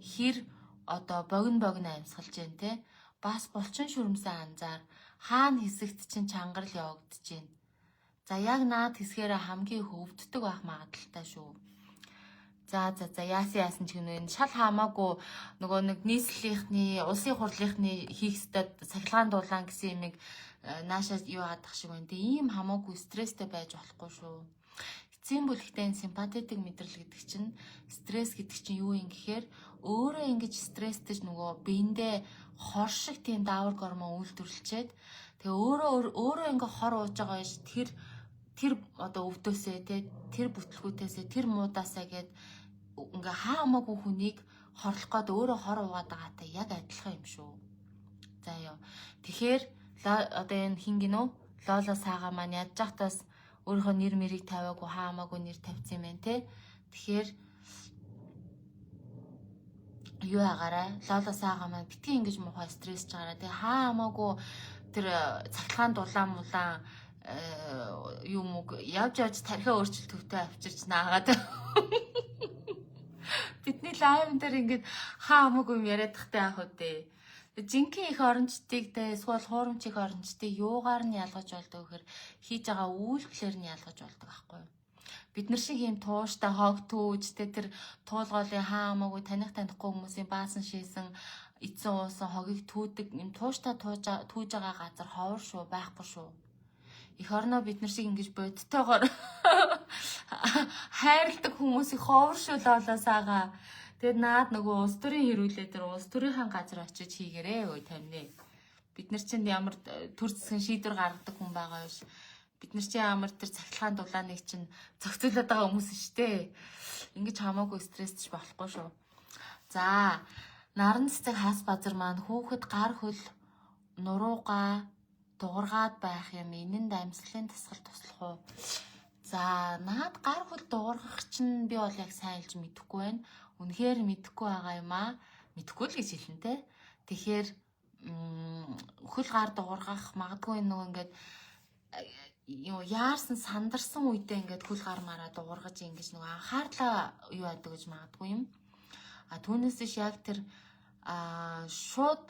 S1: Хэр одоо богино амьсгалж जैन те. Бас булчин шүрмсээ анзаар. Хаана хэсэгт чинь чангарал явагдаж जैन. За яг наад хэсгээрээ хамгийн хөвддөг байх магадaltaй шүү. За яасан ч гэнэ шал хамаагүй нөгөө нэг нийслэлийнхний улсын хурлынхны хийх ёстой сахилгаан дулаан гэсэн юмыг наашаа юу яадах шиг байна. Тэ ийм хамаагүй стресстэй байж болохгүй шүү. Эцсийн бүлэгтээ симпатетик мэдрэл гэдэг чинь стресс гэдэг чинь юу юм гэхээр өөрөө ингэж стресстэй нөгөө биендээ хор шиг тийм даавар гормон үйлдвэрлэчээд тэгээ өөрөө ингээ хор ууж байгаа ш тэр одоо өвдөөсөө тэр бүтлгүүтээсээ тэр муудаасаа гээд ингээ хаамаагүй хүнийг хорлох гээд өөрөө хор уугаад байгаатай яг адилхан юм шүү. За ёо. Тэгэхээр одоо энэ хин гинөө Лола саага маань ядж захтаас өөрийнхөө нэр мэрийг тавиагүй хаамаагүй нэр тавьсан юм байна те. Тэгэхээр юу агаарай Лола саага маань битгий ингэж муухай стрессж байгаараа те хаамаагүй тэр цахилгаан дулаан юм уу явж тархиа өөрчлөлт төвтэй авчирч наагаад бидний лайв дээр ингэж хаамаагүй юм яриад тахтай яах вэ? Жинхэнэ их орончдыг те эсвэл хуурамч их орончдыг юугаар нь ялгаж болдог гэхээр хийж байгаа үйлчлэлээр нь ялгаж болдог байхгүй юу? Бид нар шиг юм тууштай хог түүж те тэр туулгоолын хаамаагүй танихгүй хүмүүсийн баасан шийсэн эцэн уусан хогийг түүдэг юм тууштай түүж байгаа газар ховор шүү байхгүй шүү. Их орноо бид нар шиг ингэж бодтойгоор хайрладаг хүмүүсийг ховор шүү Лола саага. Тэгээд наад нөгөө улс төрийн хэрүүлээ тэр улс төрийнхээ газар очиж хийгээрээ өө тамины. Бид нар чинь ямар төр засгийн шийдвэр гаргадаг хүн байгаа биш. Бид нар чинь ямар тэр цахилгаан дулааныг чинь зохицуулаад байгаа хүмүүс шүү дээ. Ингэж хамаагүй стрессч болохгүй шүү. За, наран цэцэг хас базар маань хүүхэд гар хөл нурууга дуургаад байх юм. Энэнд амьсгалын тасгал туслах уу? За, наад гар хөл дуургах чинь би бол яг сайн хэлж мэдэхгүй байна. Үнэхээр мэдэхгүй байгаа юм аа. Мэдэхгүй л гэж хэлнэ те. Тэгэхээр хөл гар дуургах магадгүй нөгөө ингээд яарсан сандарсан үедээ ингээд хөл гар мараа дуургаж ингэж нөгөө анхаарлаа юу яадаг гэж магадгүй юм. Түүнээс ш яг тэр шууд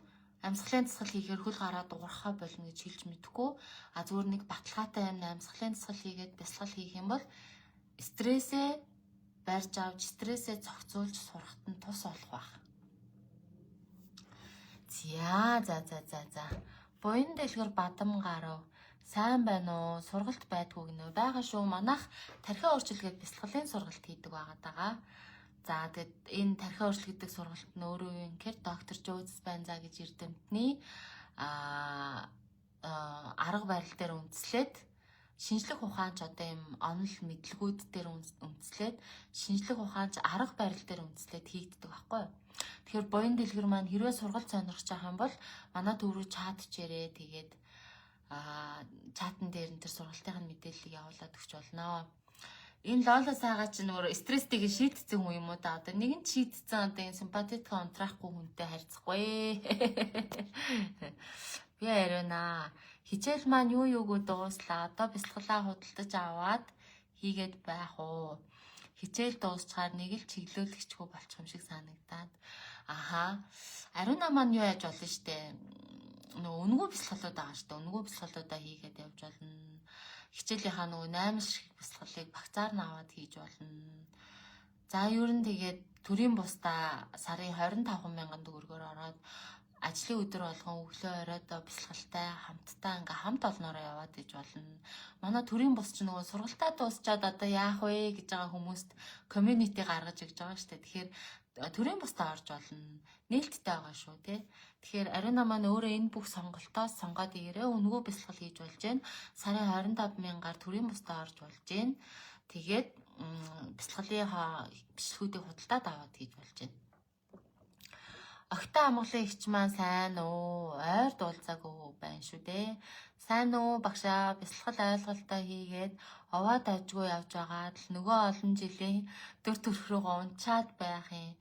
S1: амьсгалын тасгал хийхээр хөл гараа дуурхаа болно гэж хэлж мэдэхгүй. Зүгээр нэг баталгаатай юм амьсгалын тасгал хийгээд бясалгал хийх юм бол стрессээ барьж авч стрессээ зохицуулж сурахад нь тус болох байх. За. Буян дэлгэр бадам гарав. Сайн байна уу? Сургалт байдгүй гинөө. Бага шүү. Манайх тархиа өөрчлөлгээд бясалгалын сургалт хийдэг байгаа. За тэгэд энэ тархиа өөрчлөлт гэдэг сургалт нь өөрөө юу юм гэхээр доктор Жоуз Банза гэж эрдэмтний арга барил дээр үндэслээд шинжлэх ухаанч одоо юм онол мэдлгүүд дээр үндэслээд шинжлэх ухаанч арга барил дээр үндэслээд хийгддэг байхгүй юу? Тэгэхээр буян дэлгэр маань хэрвээ сургалт сонирхож байгаа юм бол манай төв рүү чат чирээ тэгээд чатан дээр энэ төр сургалтын мэдээллийг явуулаад өгч болно. Энэ Лола саага чинь өөр стресстэйг шийдсэн хүн юм уу да? Одоо нэгэн шийдсэн одоо энэ симпатитик унтраахгүй хүнтэй харьцахгүй. Би ярина. Хичээл маань юуг дууслаа. Одоо бясалгалаа худалдаж аваад хийгээд байх уу? Хичээл дуусчаар нэг л чиглүүлэгчгүй болчих юм шиг санагдаад. Ариуна маань юу яаж болно штэ. Нөгөө үнгүү бясалгалууд байгаа штэ. Үнгүү бясалгалуудаа хийгээд явж болно. Хичээлийнхаа нөгөө 8 шиг бясалгалыг багцаар нь аваад хийж болно. За ер нь тэгээд төрийн бусдаа сарын 25,000 төгрөгөөр ороод ажлын өдөр болгон өглөө оройд бясалгалтай хамтдаа ингээм хамт олноороо яваад иж болно. Манай төрийн бус ч нөгөө сургалтаа дуусчаад одоо яах вэ гэж байгаа хүмүүст community гаргаж өгч байгаа штэ. Тэгэхээр төрийн бусдаа орж болно. Нээлттэй байгаа шүү тий. Тэгэхээр Ариуна маань өөрөө энэ бүх сонголтоос сонгоод ирээ үнгүү бясалгал хийж болж байна. Сарын 25,000-аар төрийн бусдаа орж болж байна. Тэгээд бясалгалын бичлэгүүдийг худалдаад аваад хийж болж байна. Огтой амгалан ихч маань сайн уу? Ойр дуулцаагүй байна шүү дээ. Сайн уу багшаа? Бясалгал ойлголтоо хийгээд овоо дажгүй явж байгаад л нөгөө олон жилийн төр төрх рүү унчаад байх юм.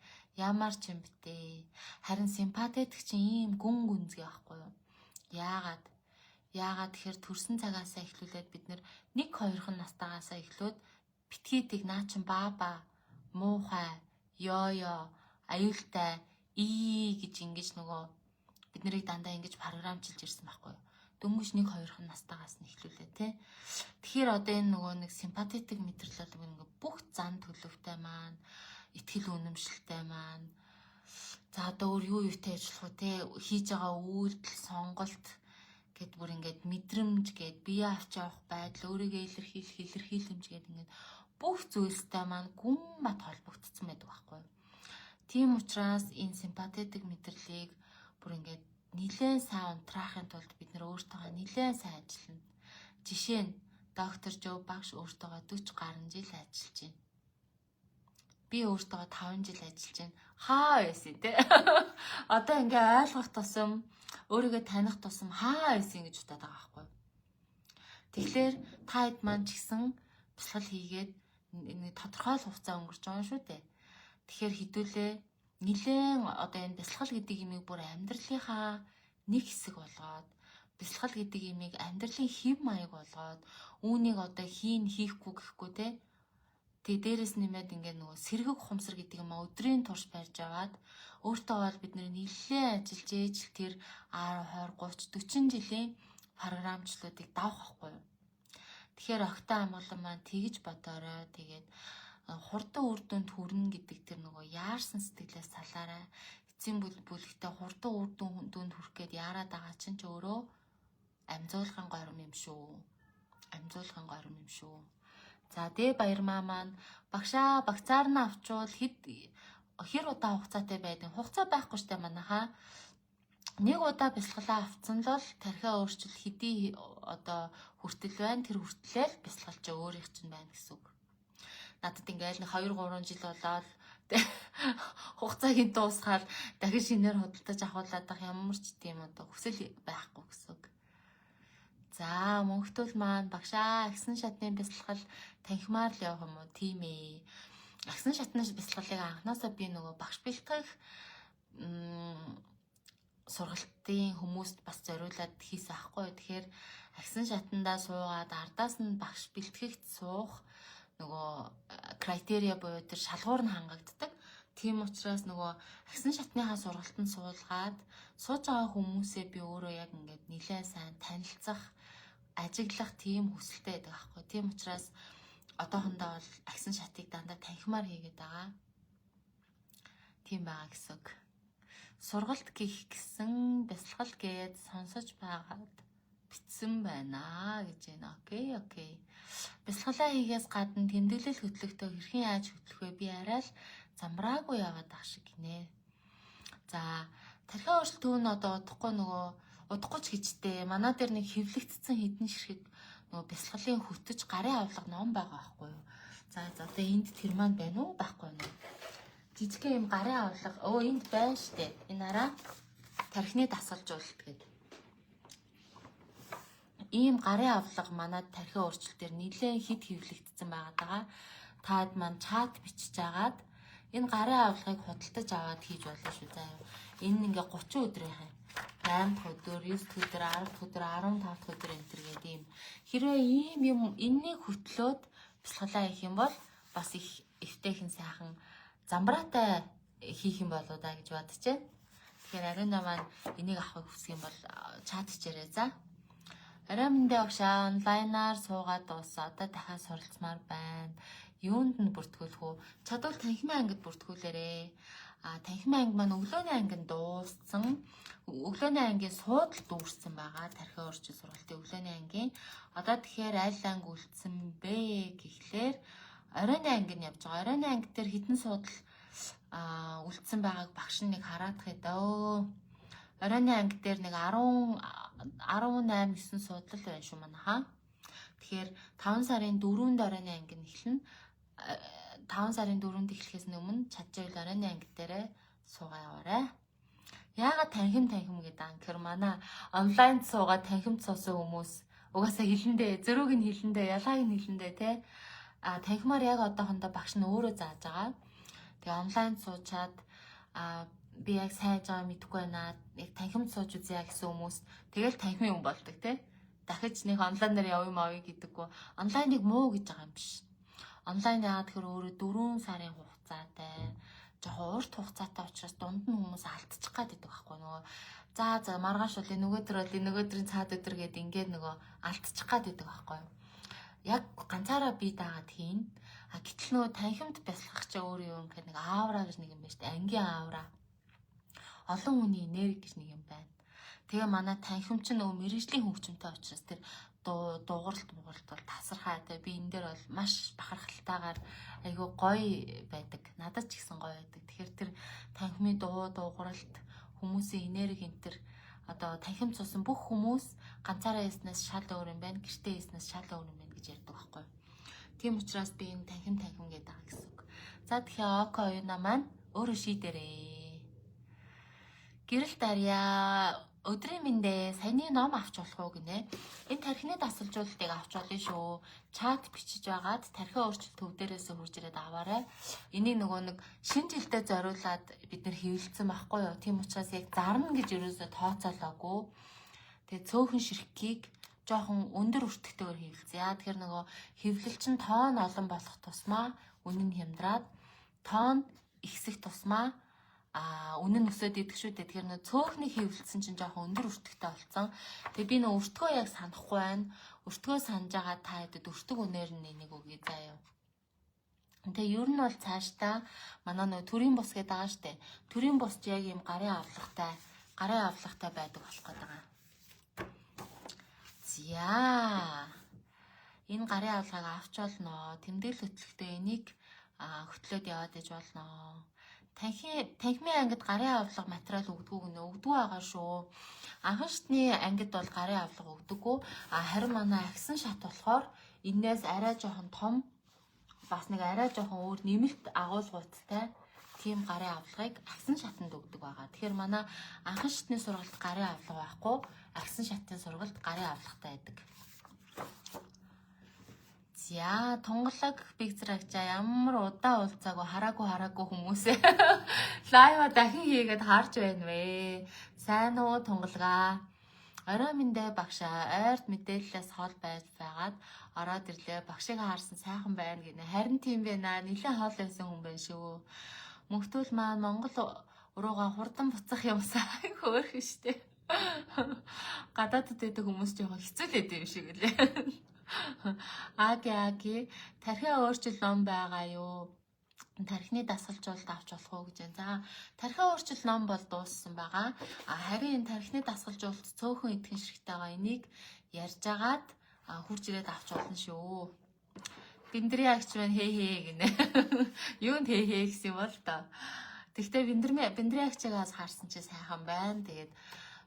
S1: Ямар ч юм битээ. Харин симпатетик чинь ийм гүн гүнзгий байхгүй юу? Яагаад? Яагаад тэгэхээр төрсэн цагаасаа эхлүүлээд бид нэр 1-2 настайгаасаа эхлээд битгийдэг наа чин баба, муухай, ёо, аюултай, гэж ингэж нөгөө бид нарыг дандаа ингэж програмчилж ирсэн байхгүй юу? Дөнгөж 1-2 настайгаас нь эхлүүлээ тий. Тэгэхээр одоо энэ нөгөө нэг симпатитик мэдрэл бол ингээ бүх зан төлөвтэй маань, итгэл үнэмшилтэй маань. За одоо өөр юу юутай ажиллах вэ тий? Хийж байгаа үйлдэл, сонголт гэд бүр ингээд мэдрэмж гэд бие авч явах байдал, өөрийгөө илэрхийлэмж гэд ингээд бүх зүйлстэй маань гүн бат холбогдсон байдаг байхгүй юу? Тийм учраас энэ симпатитик мэдрэлийг бүр ингээд нэлээд сайн унтраахын тулд бид нэр өөртөө нэлээд сайн ажиллана. Жишээ нь доктор Жо багш өөртөө 40 гаруй жил ажиллаж байна. Би өөртөө 5 жил ажиллаж байна. Хаа байсан те? Одоо ингээ ойлгох тусам, өөрийгөө таних тусам хаа байсан гэж бодоод байгаа байхгүй. Тэгэхээр та хэд маань ч гэсэн бясалгал хийгээд нэг тодорхой хугацаа өнгөрч байгаа шүү дээ. Тэгэхээр хэдүүлээ нилээн одоо энэ бясалгал гэдэг имийг бүр амьдралынхаа нэг хэсэг болгоод, бясалгал гэдэг имийг амьдралын хэв маяг болгоод, үүнийг одоо хийхгүй гэхгүй те. Тэгээ дээрэс нэмээд ингээ нөгөө сэргэг ухамсар гэдэг юм а өдрийн турш барьж аваад өөртөө бол бид нэлээд ажиллаж ээж тэр 10, 20, 30, 40 жилийн програмчлуудыг давах байхгүй юу. Тэгэхээр огтой амгалан маань тэгж бодоорой. Тэгээд хурдан үр дүнд хүрнэ гэдэг тэр нөгөө яарсан сэтгэлээс салаарай. Эцсийн бүлэгтээ хурдан үр дүнд хүрэх гээд яарад байгаа чинь ч өөрөө амзуулгын горим юм шүү. Амзуулгын горим юм шүү. За баярмаа маань багшаа багцаар нь авчвал хэр удаа хугацаатай байдаг? Хугацаа байхгүй штэ манайхаа. Нэг удаа бясалгалаа авцсан л тархиа өөрчил хэдий одоо хүртэл байна. Тэр хүртлээл бясалгал чи өөрийнх чинь байна гэсэн үг. Надад ингээл 2-3 жил болоод хугацааг нь дуусгаад дахин шинээр худалдаж авахлаад байх ямар ч тийм одоо хүсэл байхгүй гэсэн үг. За мөнхтөл маань багшаа агсан шатны бясалгал танхимаар л явах юм уу? Тийм ээ. Агсан шатны бясалгалыг анханасаа би нөгөө багш бэлтгэх сургалтын хүмүүст бас зориулаад хийсэн аахгүй. Тэгэхээр агсан шатандаа суугаад ардаас нь багш бэлтгэгт суух нөгөө критерия буюу тэр шалгуур нь хангагддаг. Тийм учраас нөгөө агсан шатныхаа сургалтанд суулгаад сууж байгаа хүмүүсээ би өөрөө яг ингээд нэлээд сайн танилцах, ажиглах тийм хүсэлтэй байдаг аахгүй. Тийм учраас одоохондоо бол агсан шатыг дандаа танхимаар хийгээд байгаа. Тийм байгаа гэсэн үг. Сургалт гих гэсэн бясалгал гээд сонсож байгаад битсэн байна гэж байна. Окей. Бясалгалаа хийгээс гадна тэмдэглэл хөтлөхтөө хэрхэн яаж хөтлөх вэ? Би арай л замбраагүй яваад ах шиг гинэ. За тархиа өөрчлөлт нь одоо удахгүй ч гэжтэй. Манай дээр нэг хэвлэгдсэн хідэн ширхэг нөгөө бясалгалын хөтөж гарын авлага ном байгаа байхгүй юу? За одоо энд тэр маань байна уу? Байхгүй юу? Жижигхэн юм гарын авлага энд байна штэ. Энэ араа тархины дасгалжуулалт гэдэг. Ийм гарын авлага манад тархиа өөрчлөлтөөр нэлээд хэд хэвлэгдсэн байгаа. Таад маань чат бичиж агаад энэ гарын авлагыг худалдаж аваад хийж болно шүү заа. Энэ ингээ 30 өдрийнх юм. 8 дахь өдөр, 9 дахь өдөр, 10 дахь өдөр, 15 дахь өдөр энэ төр гэдэг юм. Хэрвээ ийм юм энэнийг хөтлөөд бясалгалаа хийх юм бол бас их эвтэйхэн сайхан замбраатай хийх юм болоо да гэж бодож байна. Тэгэхээр ариуна маань энийг авахыг хүсэх юм бол чат хийрээ за. Ариамандаа багшаа онлайнаар суугаад дуусаа. Одоо дахиад суралцмаар байна. Юунд нь бүртгүүлэх үү? Чадвал танхимын ангид бүртгүүлээрээ. Танхимын анги маань өглөөний ангинд дууссан. Өглөөний ангийн суудал дүүрсэн байгаа. Тархиа өөрчлөлт сургалтын өглөөний ангийн. Одоо тэгэхээр аль анги үлдсэн бэ гэхлээр оройн анги нь явж байгаа. Оройн анги дээр хэдэн суудал үлдсэн байгааг багш нэг хараадах ёдоо. Оройн анги дээр нэг 18-9 суудлал байна шүү манайхаа. Тэгэхээр 5 сарын 4-нд оройн анги нь эхэлнэ. 5 сарын 4-нд эхлэхээс өмнө чадчихвал оройн анги дээрээ суугаа яваарай. Яагаад танхим гэдэг анхэр манай онлайнд суугаад танхимд суусан хүмүүс угаасаа хэлэндээ, зөрүүг нь хэлэндээ, ялгааг нь хэлэндээ те. Танхимаар яг одоохондоо багш нь өөрөө зааж байгаа. Тэгээ онлайнд суучаад би яг сайн жаа мэдэхгүй байна. Яг танхимд сууж үзье гэсэн хүмүүс тэгэл танхимын хүн болдог те. дахиж нэг онлайнаар явъя мавъя гэдэггүй. Онлайныг муу гэж байгаа юм биш. Онлайн яагаад тэгэхээр өөрөө 4 сарын хугацаатай жоохон урт хугацаатай учраас дунд нь хүмүүс алдчих гад байдаг байхгүй нөгөө. За маргааш бол нөгөөдрийн цаад өдөр гэдэг ингээд нөгөө алдчих гад байдаг байхгүй. Яг ганцаараа би дагаад хийн. Гэтэл нөгөө танхимд бясалгах чаа өөр юм гэх нэг аавра гэж нэг юм байна шүү дээ. Ангийн аавра. Олон хүний энерги гэж нэг юм байна. Тэгээ манай танхим ч нөгөө мэрэгжлийн хөгжимтэй учраас тэр дууралт бол тасархаа. Тэгээ би энэ дээр бол маш бахархалтайгаар айгүй гоё байдаг. Надад ч ихсэн гоё байдаг. Тэгэхээр тэр танхимын дууралт хүмүүсийн энерги энэ тэр одоо танхим цуусан бүх хүмүүс ганцаараа яснаас шал өөр юм байна. Гэртээ яснаас шал өөр юм байна гэж ярьдаг байхгүй. Тийм учраас би энэ танхим гэдэг байгаа гэсэн үг. За тэгэхээр око оюуна маань өөрөө шийдэрээ. Гэрэл дарья өдрийн мэндэ саяны ном авч болох уу гинэ. Энэ тархины дасгалжуулалтыг авч болно шүү. Чат бичиж байгаад тархиа өөрчлөлт төв дээрээс хурж ирээд аваарай. Энийг нөгөө нэг шинэ жилдээ зориулаад бид нэр хэвлэлсэн байхгүй юу. Тийм учраас яг зарна гэж ерөөсөө тооцоолоогүй. Тэгээ цөөхөн ширхгийг жоохон өндөр өртөгтэйгээр хэвлэзээ. Тэгэхээр нөгөө хэвлэл чинь тоон олон болох тусмаа үнэн нь хямдраад тоон ихсэх тусмаа үнэн өсөд идэх шүү дээ. Тэгэхээр нөө цөөхний хэвлэлсэн чинь жоохон өндөр өртөгтэй болсон. Тэгээ би нөө өртгөө яг санахгүй байна. Өртгөө санаж байгаа та хэдэд өртөг үнээр нь энийг өгье заяа. Тэгээ ер нь бол цаашдаа манай нөө төрийн бус гэдэг байгаа шүү дээ. Төрийн бус яг юм гарын авлагтай байдаг болох гэдэг байгаа. За энэ гарын авлагыг авч болно. Тэмдэглэл хөтлөлтөө энийг хөтлөөд яваад иж болно. Танхимын ангид гарын авлага материал өгдөггүй гэнэ. Өгдөггүй байгаа шүү. Анхан шатны ангид бол гарын авлага өгдөггүй. Харин манай агсан шат болохоор энээс арай жоохон том бас нэг арай жоохон өөр нэмэлт агуулгуудтай тийм гарын авлагыг агсан шатанд өгдөг байгаа. Тэгэхээр манай анхан шатны сургалт гарын авлага байхгүй. Агсан шатын сургалт гарын авлагатай байдаг. За тунгалаг бигзрагчаа ямар удаа уулзаагүй хараагүй хүмүүсээ лайва дахин хийгээд харж байна вэ. Сайн уу тунгалгаа. Орой мэндэ багшаа ойрт мэдээлэлээс хол байж байгаад ороод ирлээ. Багшийг харсан сайхан байна гинэ. Харин тийм байна. Нилээн хол байсан хүн байна шүү. Мөнхтөл маань Монгол урууга хурдан буцах юмсаа хөөх штэ. Гадаадд байдаг хүмүүс жоохон хэцүү л байдаг юм шиг лээ. Аги тархиа өөрчил ном байгаа юу? Тархины дасгалжуулалт авч болох уу гэж байна. За тархиа өөрчил ном бол дууссан байгаа. Харин энэ тархины дасгалжуулалт цөөхөн эдгэн ширхтэйгаа энийг ярьж агаад хурж ирээд авч болно шүү. Биндрийн агч маань хээ гинэ. Юунд хээ гэсэн юм бол та. Тэгтээ биндрийн агчаагаас харсан чи сайхан байна. Тэгээд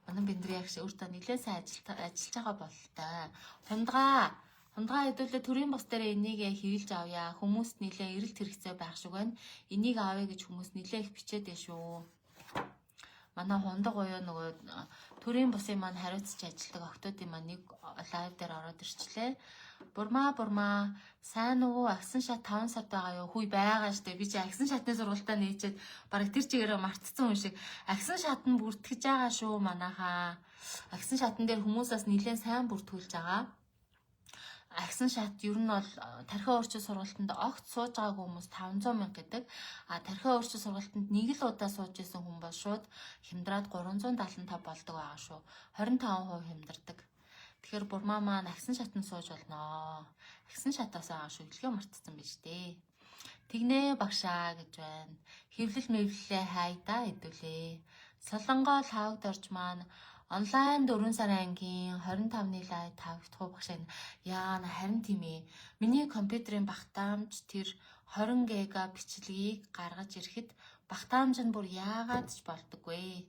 S1: манай биндрийн агч өөртөө нэлээд сайн ажиллаж байгаа болтой. Хундгаа хэдүүлээ төрийн бус дээр энийг хийлж авъя. Хүмүүст нэлээ эрэлт хэрэгцээ байх шиг байна. Энийг авъя гэж хүмүүс нэлээ их бичээд байна шүү. Манай хундаг уяа нөгөө төрийн бусын маань хариуцж ажилладаг октодын маань нэг лайв дээр ороод ирчлээ. Бурмаа сайн уу? Агсан шат 5 сард байгаа юу? Хүй байгаа штэ. Би чи агсан шатны сургалтаа нээчээд бараг тэр чигээрээ мартцсан юм шиг. Агсан шат нь бүртгэж байгаа шүү манайхаа. Агсан шатн дээр хүмүүсээс нэлээд сайн бүртгүүлж байгаа. Агсан шат ер нь бол тархиа өөрчил сургалтанд огт сууж байгаагүй хүмүүс 500 мянга гэдэг. Тархиа өөрчил сургалтанд нэг л удаа сууж исэн хүн бол шууд хямдраад 375 болдог байгаа шүү. 25% хямдардаг. Тэгэхээр бурмаа маань агсан шатанд сууж болно. Агсан шатаас байгаа шүү. Илгээ мартцсан биз дээ. Тэгнээ багшаа гэж байна. Хэвлэл мэвлэлээ хайдаа хэдүүлээ. Солонгоо лавгд орж маань онлайн 4 сарын ангийн 25-ны лайв тавигдах багшаа. Яа харин тийм ээ. Миний компьютерийн багтаамж тэр 20 ГБ бичлэгийг гаргаж ирэхэд багтаамж нь бүр яагаад ч болдоггүй.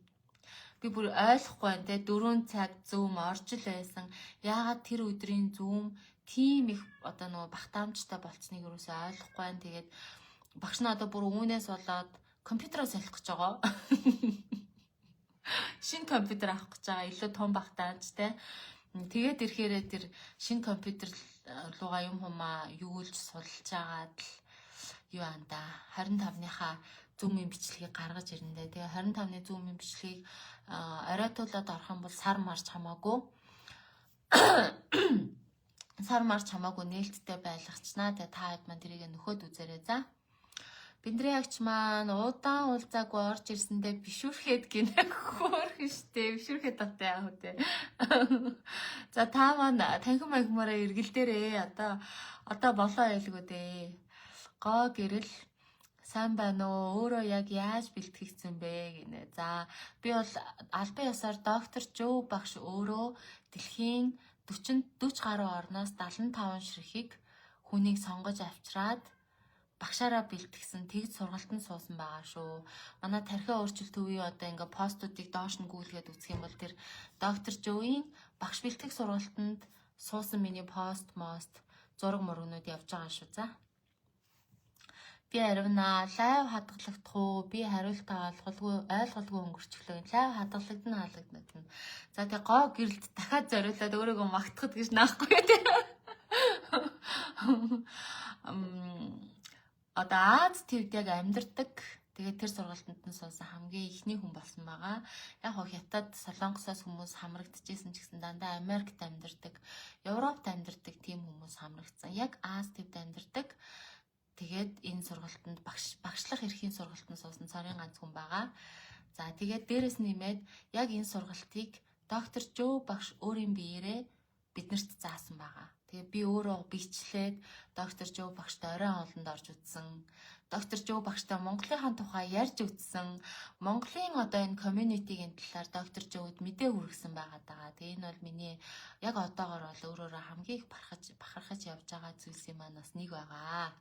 S1: Би бүр ойлгохгүй байна те 4 цаг зүүм орж л байсан. Яагаад тэр өдрийн зүүм тийм их одоо нөгөө багтаамжтай болцсныг юусоо ойлгохгүй байна. Тэгээд багш нь одоо бүр үүнээс болоод компьютероо солих гэж байгаа. Шинэ компьютер авах гэж байгаа. Илүү том багтаамжтай. Тэгээд ирэхээрээ тэр шинэ компьютер руугаа юм хумаа юулж судалж агаад л юу анда 25-ныхаа зүүмийн бичлэгийг гаргаж ирэндээ. Тэгээ 25-ны зүүмийн бичлэгийг оройтуулаад орох юм бол сар марч хамаагүй Сар марч хамаагүй нээлттэй байлгачнаа. Тэгээ та хэд маань тэрийг нөхөд үзээрэй за. Бидний ягч маань удаан уулзаагүй орж ирсэндээ бишүрхэд гинэ хөөх штэ. Бишүрхэд татай яах вэ? За та маань танхим магмаараа эргэлдээрээ. Одоо болоо байлгүй дээ. Гоо гэрэл сайн байна уу? Өөрөө яг яаж бэлтгэгдсэн бэ гинэ. За би бол албан ёсоор доктор Жөө багш өөрөө дэлхийн 40 гаруй орноос 75 ширхэг хүнийг сонгож авчираад багшаараа бэлтгэсэн тэгж сургалтанд суусан байгаа шүү. Манай тархиа өөрчлөлт үеийн одоо ингээ постуудыг доош нь гүйлгээд үзэх юм бол тэр доктор Жөөийн багш бэлтгэх сургалтанд суусан миний мост зураг мургнууд явж байгаа шүү за. Би аривна лайв хадгалагдах уу? Би хариултаа ойлгуулгүй өнгөрчлөө. Лайв хадгалагдана хаалгадна. За тэгээ гоо гэрэлд дахиад зориулаад өөрийгөө магтахад гэж наахгүй тий. Одоо Аз твд яг амьдардаг. Тэгээд тэр сургалтанд нь суусан хамгийн ихний хүн болсон байгаа. Яг хоо хятад Солонгосоос хүмүүс хамрагдчихсэн ч гэсэн дандаа Америкт амьдардаг, Европт амьдардаг тийм хүмүүс хамрагдсан. Яг Аз твд амьдардаг. Тэгээд энэ сургалтанд багшлах эрхийн сургалтанд суусан цорын ганц хүн байгаа. За тэгээд дээрэс нэмээд яг энэ сургалтыг доктор Жөө багш өөрийн биеэрээ биднэрт заасан байгаа. Тэгээ би өөрөө бичлээд доктор Жөө багштай оройн хоолнд орж үзсэн. Доктор Жөө багштай Монголынхаа тухай ярьж үзсэн. Монголын одоо энэ community-гийн талаар доктор Жөөд мэдээ хүргэсэн байгаа даа. Тэгээ энэ бол миний яг одоогоор бол өөрөөрөө хамгийн их бахархаж явж байгаа зүйлсийн манаас нэг байгаа.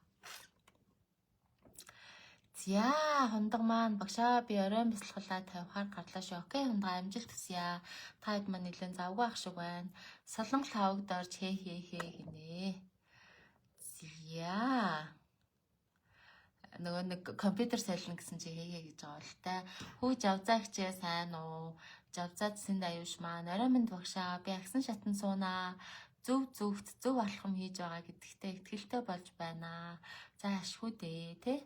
S1: За хундаг маань багшаа би оройн бясалгалаа тавихаар гарлаа шүү. Окей хундаа амжилт хүсье. Та хэд маань нэлээд завгүй ах шиг байна. Солонгол хавагд орж хээ гинэ. Зя. Нөгөө нэг компьютер сайлна гэсэн чи хээгээ гэж байгаа л та. Хүү жавзаа хичээ сайн уу? Жавзаа зэнд аюуш маань оройн минь багшаа би агсан шатан суунаа. Зөвхт зөв алхам хийж байгаа гэдэгтээ ихтгэлтэй болж байна. За ашгүй дээ тий.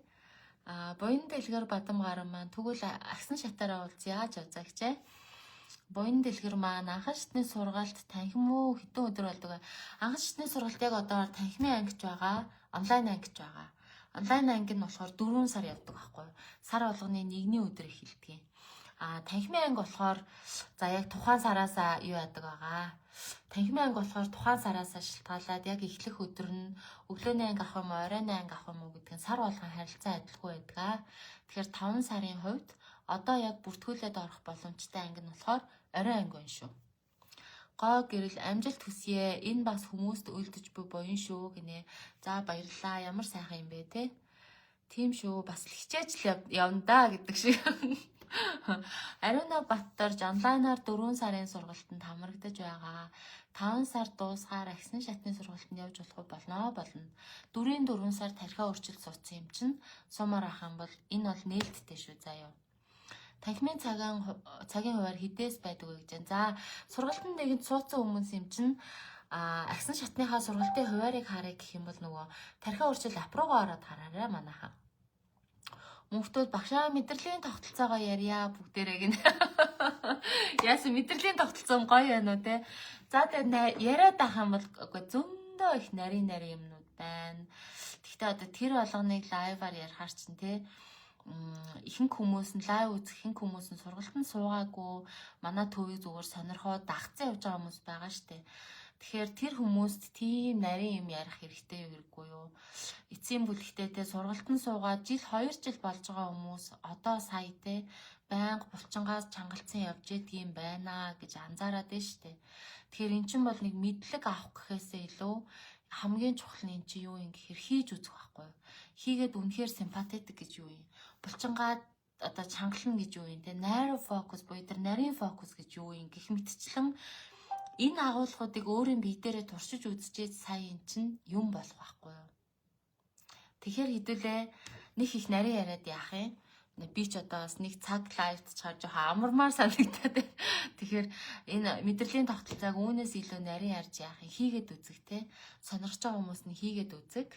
S1: Буян дэлгэр бадам гарan маань тэгвэл агсан шатаараа уулзъя жавзаа хичээ. Буян дэлгэр маань анхан шатны сургалт танхим уу хэдэн өдөр болдог вэ? Анхан шатны сургалт яг одоо танхимын ангиж байгаа, онлайн ангиж байгаа. Онлайн анги нь болохоор 4 сар явдаг байхгүй юу? Сар болгоны 1-ний өдөр эхэлдэг. Танхимын анги болохоор за яг тухайн сараас юу яадаг байгаа. Танхимын анги болохоор тухайн сараас шалтгаалаад яг эхлэх өдөр нь өглөөний анги авах юм уу, оройн анги авах юм уу гэдэг нь сар болгон харилцаа адилгүй байдаг. Тэгэхээр 5 сарын хувьд одоо яг бүртгүүлээд орох боломжтой анги нь болохоор оройн анги байна шүү. Гоо гэрэл амжилт хүсье. Энэ бас хүмүүст үлдэж буй буян шүү гинэ. За баярлалаа. Ямар сайхан юм бэ те. Тийм шүү. Бас л хичээж л явна да гэдэг шиг. Ариуна Баттарж онлайнаар 4 сарын сургалтанд хамрагдаж байгаа. 5 сар дуусгаар агсан шатны сургалтанд явж болох болно. 4 сар тархиа өөрчлөлт суудсан юм чинь сумаар ах юм бол энэ бол нээлттэй шүү заяа. Танхимын цагийн хуваар хідээс байдаг вэ гэж. За сургалтанд нэгэн суудсан хүмүүс юм чинь агсан шатныхаа сургалтын хуваарийг харъя гэх юм бол нөгөө тархиа өөрчлөлт апругаа ороод хараарай манайхаа. Мөнхтүүд багшаа мэдрэлийн тогтолцоогоо ярья бүгдээрээ гинэ. Яасан мэдрэлийн тогтолцоо гоё байна уу те. За тэгээ яриад ах юм бол үгүй зөндөө их нарийн юмнууд байна. Гэхдээ одоо тэр болгоныг лайваар ярихаар чинь те ихэнх хүмүүс нь лайв үзэх ихэнх хүмүүс нь сургалтанд суугаагүй манай төвийг зүгээр сонирхоод дагцсан явж байгаа хүмүүс байгаа штэ. Тэгэхээр тэр хүмүүст тийм нарийн юм ярих хэрэгтэй хэрэггүй юу? Эцсийн бүлэгтээ те сургалтанд суугаад жил 2 жил болж байгаа хүмүүс одоо сая те байнга булчингаас чангалцсан явж идэг юм байна гэж анзаараад байна штэ. Тэгэхээр эн чинь бол нэг мэдлэг авах гэхээсээ илүү хамгийн чухал нь эн чинь юу юм гэхээр хийж үзэх байхгүй юу? Хийгээд үнэхээр симпатетик гэж юу юм? Булчингаад одоо чангална гэж юу юм те? Narrow focus буюу тэр нарийн фокус гэж юу юм гэх мэтчлэн энэ агуулгуудыг өөрийн бие дээрээ туршиж үзчихээд сая эн чинь юм болох байхгүй юу? Тэгэхээр хэдүүлээ нэг их нарийн яриад яах юм? Би ч одоо бас нэг цаг лайвд чаар жоохон амармаар санагдаад байна. Тэгэхээр энэ мэдрэлийн тогтолцоог үүнээс илүү нарийн ярьж яах юм? Хийгээд үзэх те. Сонирхож байгаа хүмүүс нь хийгээд үзэг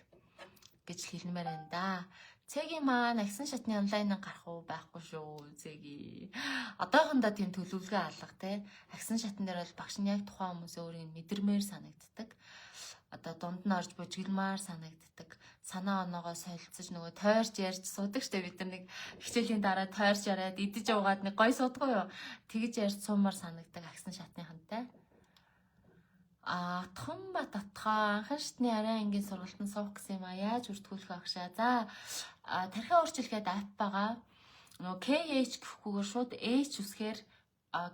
S1: гэж хэлмээр байна да. Цэгийн маань агсан шатны онлайнаар гарах уу байхгүй шүү цэги. Одоохондоо тийм төлөвлөгөө алга те. Агсан шатн дээр бол багш нь яг тухайн хүмүүсээ өөрийг мэдэрмээр санагддаг. Одоо дунд нь орж бужигламаар санагддаг. Санаа оноогоо солилцож нөгөө тойрч ярьж суудаг штэ бид нар нэг хичээлийн дараа тойрч яриад идэж уугаад нэг гой суудгаа юу. Тэгж ярьж суумаар санагдаг агсан шатныхантай. Тхонбат атхаа анхан шатны арай ангийн сургалтанд суух гэсэн юм а. Яаж үртгүүлэх вэ агшаа? За тархиа өөрчилгээд ап байгаа. Нөгөө KH гэхгүйгээр шууд H үсгээр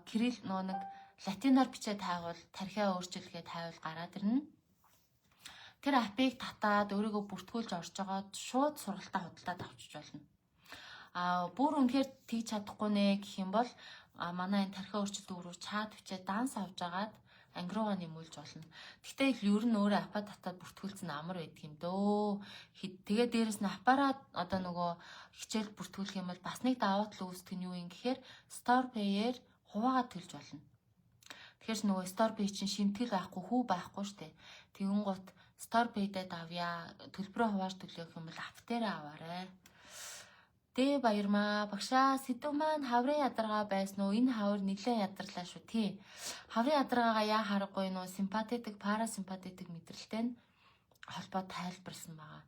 S1: кирилл нөгөө нэг латинаар бичээд хайвал тархиа өөрчилгээд хайвал гараад ирнэ. Тэр апыг татаад өөрийгөө бүртгүүлж орж байгаа шууд сургалтаа худалдаад авчиж болно. Бүр үнэхээр тэгж чадахгүй нэ гэх юм бол манай энэ тархиа өөрчилдөг рүү чат бичээд данс авч агаад анги руугаа нэмүүлж болно. Гэхдээ ер нь өөрөө апа татаад бүртгүүлсэн амар байдаг юм дөө. Тэгээ дээрэс нь апараа одоо нөгөө хичээл бүртгүүлэх юм бол бас нэг даваа тал үүсдэг нь юу юм гэхээр StorePay-ээр хуваагаад төлж болно. Тэгэхээр нөгөө StorePay чинь шимтгэл байхгүй хүү байхгүй штэ. Тэгүн гут StorePay-д авъя. Төлбөрөө хувааж төлөх юм бол ап дээр аваарай. Дэ баярмаа багшаа сэдв маань хаврын ядаргаа байсан уу? Энэ хавар нэлээд ядарлаа шүү тий. Хаврын ядаргаагаа яа харахгүй нөө симпатетик, парасимпатетик мэдрэлтэй нь холбоо тайлбарсан байгаа.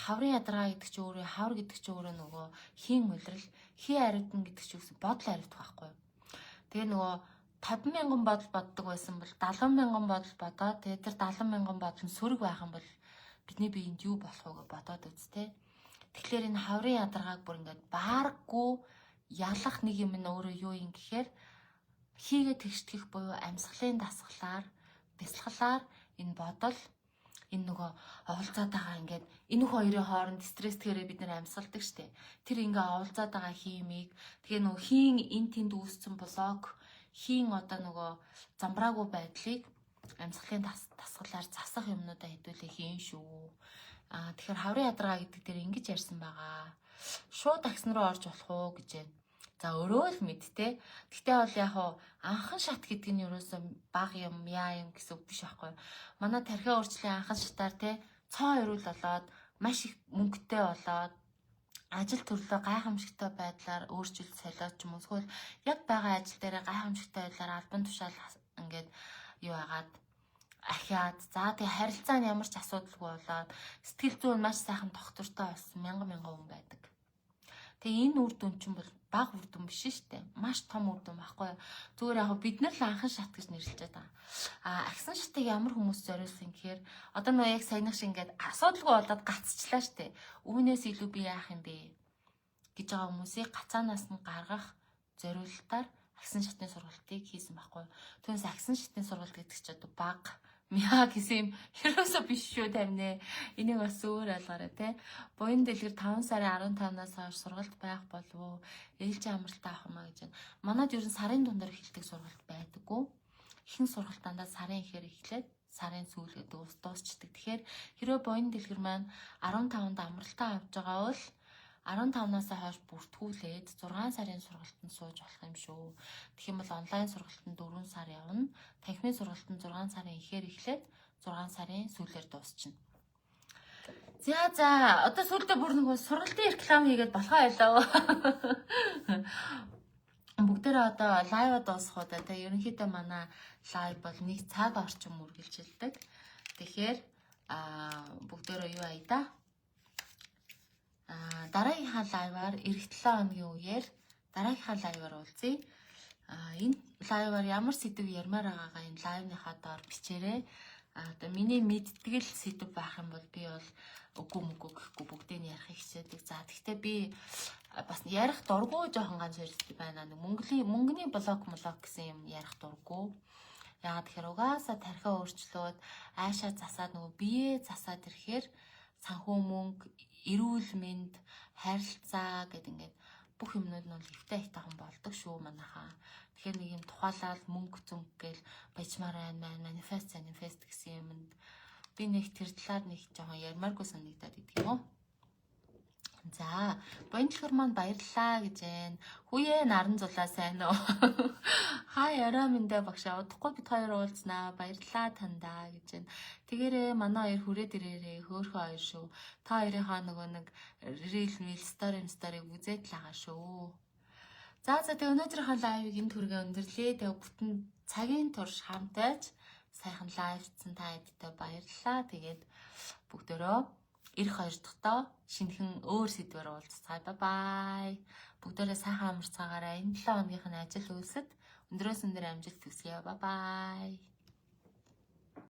S1: Хаврын ядаргаа гэдэг чинь өөрөө хавар гэдэг чинь өөрөө нөгөө хийн улирал, хий ариутна гэдэг чинь үгүй бодол ариутах байхгүй. Тэгээ нөгөө 50,000 бодол боддог байсан бол 70,000 бодол бодоод тэгээ тэр 70,000 бодол нь сөрөг байх юм бол бидний биеинд юу болох вэ гэж бодоод үзтээ. Тэгэхээр энэ хаврын ядаргааг бүр ингээд баарггүй ялах нэг юм нь өөрөө юу юм гэхээр хийгээ тэгштгэх буюу амьсгалын дасгалаар, бясалгалаар энэ бодол энэ нөгөө оволцоод байгаа ингээд энэ хоёрын хооронд стресстгээрээ бид нэр амьсгалдаг штэ. Тэр ингээ оволцоод байгаа химийг тэгээ нөгөө хийн эн тэнд үүссэн блок хийн одоо нөгөө замбраагүй байдлыг амьсгалын дасгалаар засах юмнуудаа хэдүүлээ хийн шүү. Тэгэхээр хаврын ядаргаа гэдэг дээр ингэж ярьсан байгаа. Шууд агсан руу орж болох уу гэж байна. За өөрөө л мэдтэй. Гэхдээ бол яг анхан шат гэдэг нь ерөөсөө баг юм, яа юм гэсэн үг биш байхгүй. Манай тархиа өөрчлөлийн анхан шатаар те цоо ирүүл болоод маш их мөнгөтэй болоод ажил төрлөө гайхамшигтай байдлаар өөрчилж солиод ч юм уу эсвэл яг байгаа ажил дээр гайхамшигтай байдлаар албан тушаал ингээд юу агаад ахиад за тэгээ харилцаа нь ямар ч асуудалгүй болоод сэтгэл зүйн маш сайхан доктортой болсон мянган хүн байдаг. Тэгээ энэ үр дүн чинь бол бага үр дүн биш шүү дээ. Маш том үр дүн байхгүй. Зүгээр яг бид нар л анхан шат гэж нэрлэж байгаа. Агсан шатыг ямар хүмүүс зориулсан гэхээр одоо нөө яг саяных шиг ингээд асуудалгүй болоод гацчлаа шүү дээ. Үүнээс илүү би яах юм бэ гэж байгаа хүмүүсийг гацаанаас нь гаргах зориулалтаар агсан шатны сургалтыг хийсэн байхгүй. Түүнээс агсан шатны сургалт гэдэг чинь одоо бага Мяа гэсэн юм ерөөсөө биш шүү таминэ. Энийг бас өөр ойлгоорой те. Буян дэлгэр 5 сарын 15-наас хойш сургалт байх болов уу? Ээлжийн амралтаа авах юмаа гэж байна. Манад ер нь сарын дундаар эхэлдэг сургалт байдаггүй. Ихэнх сургалтандаа сарын ихээр эхлээд сарын сүүлд дуусчдаг. Тэгэхээр хэрвээ буян дэлгэр маань 15-нд амралтаа авч байгаа бол 15-наас хойш бүртгүүлээд 6 сарын сургалтанд сууж болох юм шүү. Тэгэх юм бол онлайн сургалтанд 4 сар явна. Танхимын сургалтанд 6 сарын ихээр эхлээд 6 сарын сүүлээр дуусчихна. За одоо сүүлдээ бүр нэг сургалтын реклам хийгээд болохоо байлаа. Бүгдээрээ одоо лайв дуусах удаа те ерөнхийдөө манай лайв бол 1 цаг орчим үргэлжилдэг. Тэгэхээр бүгдээрээ юу ая да? Дараагийнхаа лайваар эх 7 хоногийн үеэр дараагийнхаа лайваар уулзъя. Энэ лайваар ямар сэдв ярмаар байгаагаа энэ лайвныхаа доор бичээрэй. Одоо миний мэдтгэл сэдв байх юм бол би бол үгүй мөгөө гэхгүй бүгдийг нь ярих хичээдэг. За тэгвэл би бас ярих дурггүй жоохон ганц хэрэгтэй байна. Мөнгөний блок гэсэн юм ярих дурггүй. Яагаад тэгэхээр угаасаа тархиа өөрчлөөд аашаа засаад нөгөө бие засаад ирэхээр санхүү мөнгө, эрүүл мэнд, харилцаа гэдэг ингээд бүх юмнууд нь эвтэй айтайхан болдог шүү манайхаа. Тэгэхээр нэг юм тухайлаад мөнгө зүнг гээл бажмаар байна, манифест гэсэн юмд би нэг тэр талаар нэг жоохон ярмааргүй санагдаад идэг юм уу. За, Боёнчлохор маань баярлалаа гэж байна. Хүүе наран зулаа сайн уу? Хай орой минь багшаа удахгүй бид хоёр уулзнаа. Баярлалаа тандаа гэж байна. Тэгээрээ манай хоёр хүрээд ирээрээ хөөхөө хоёр шүү. Та хоёрынхаа нөгөө нэг рил мил старыг үзээд л байгаа шүү. За тэгээ өнөөдрийнхөө лайвыг энд хүргээ өндөрлөө. Тэгээ бүтэн цагийн турш хамтайч сайхан лайвцсан та хэдтэй баярлалаа. Тэгээд бүгдөө эх хоёр дахьтаа шинэхэн өөр сэдвээр уулзцгаая. Бай. Бүгдээрээ сайхан амарцгаагаараа энэ 7 хоногийнхын ажил үйлсэд өндрөөс өндөр амжилт хүсье. Бай.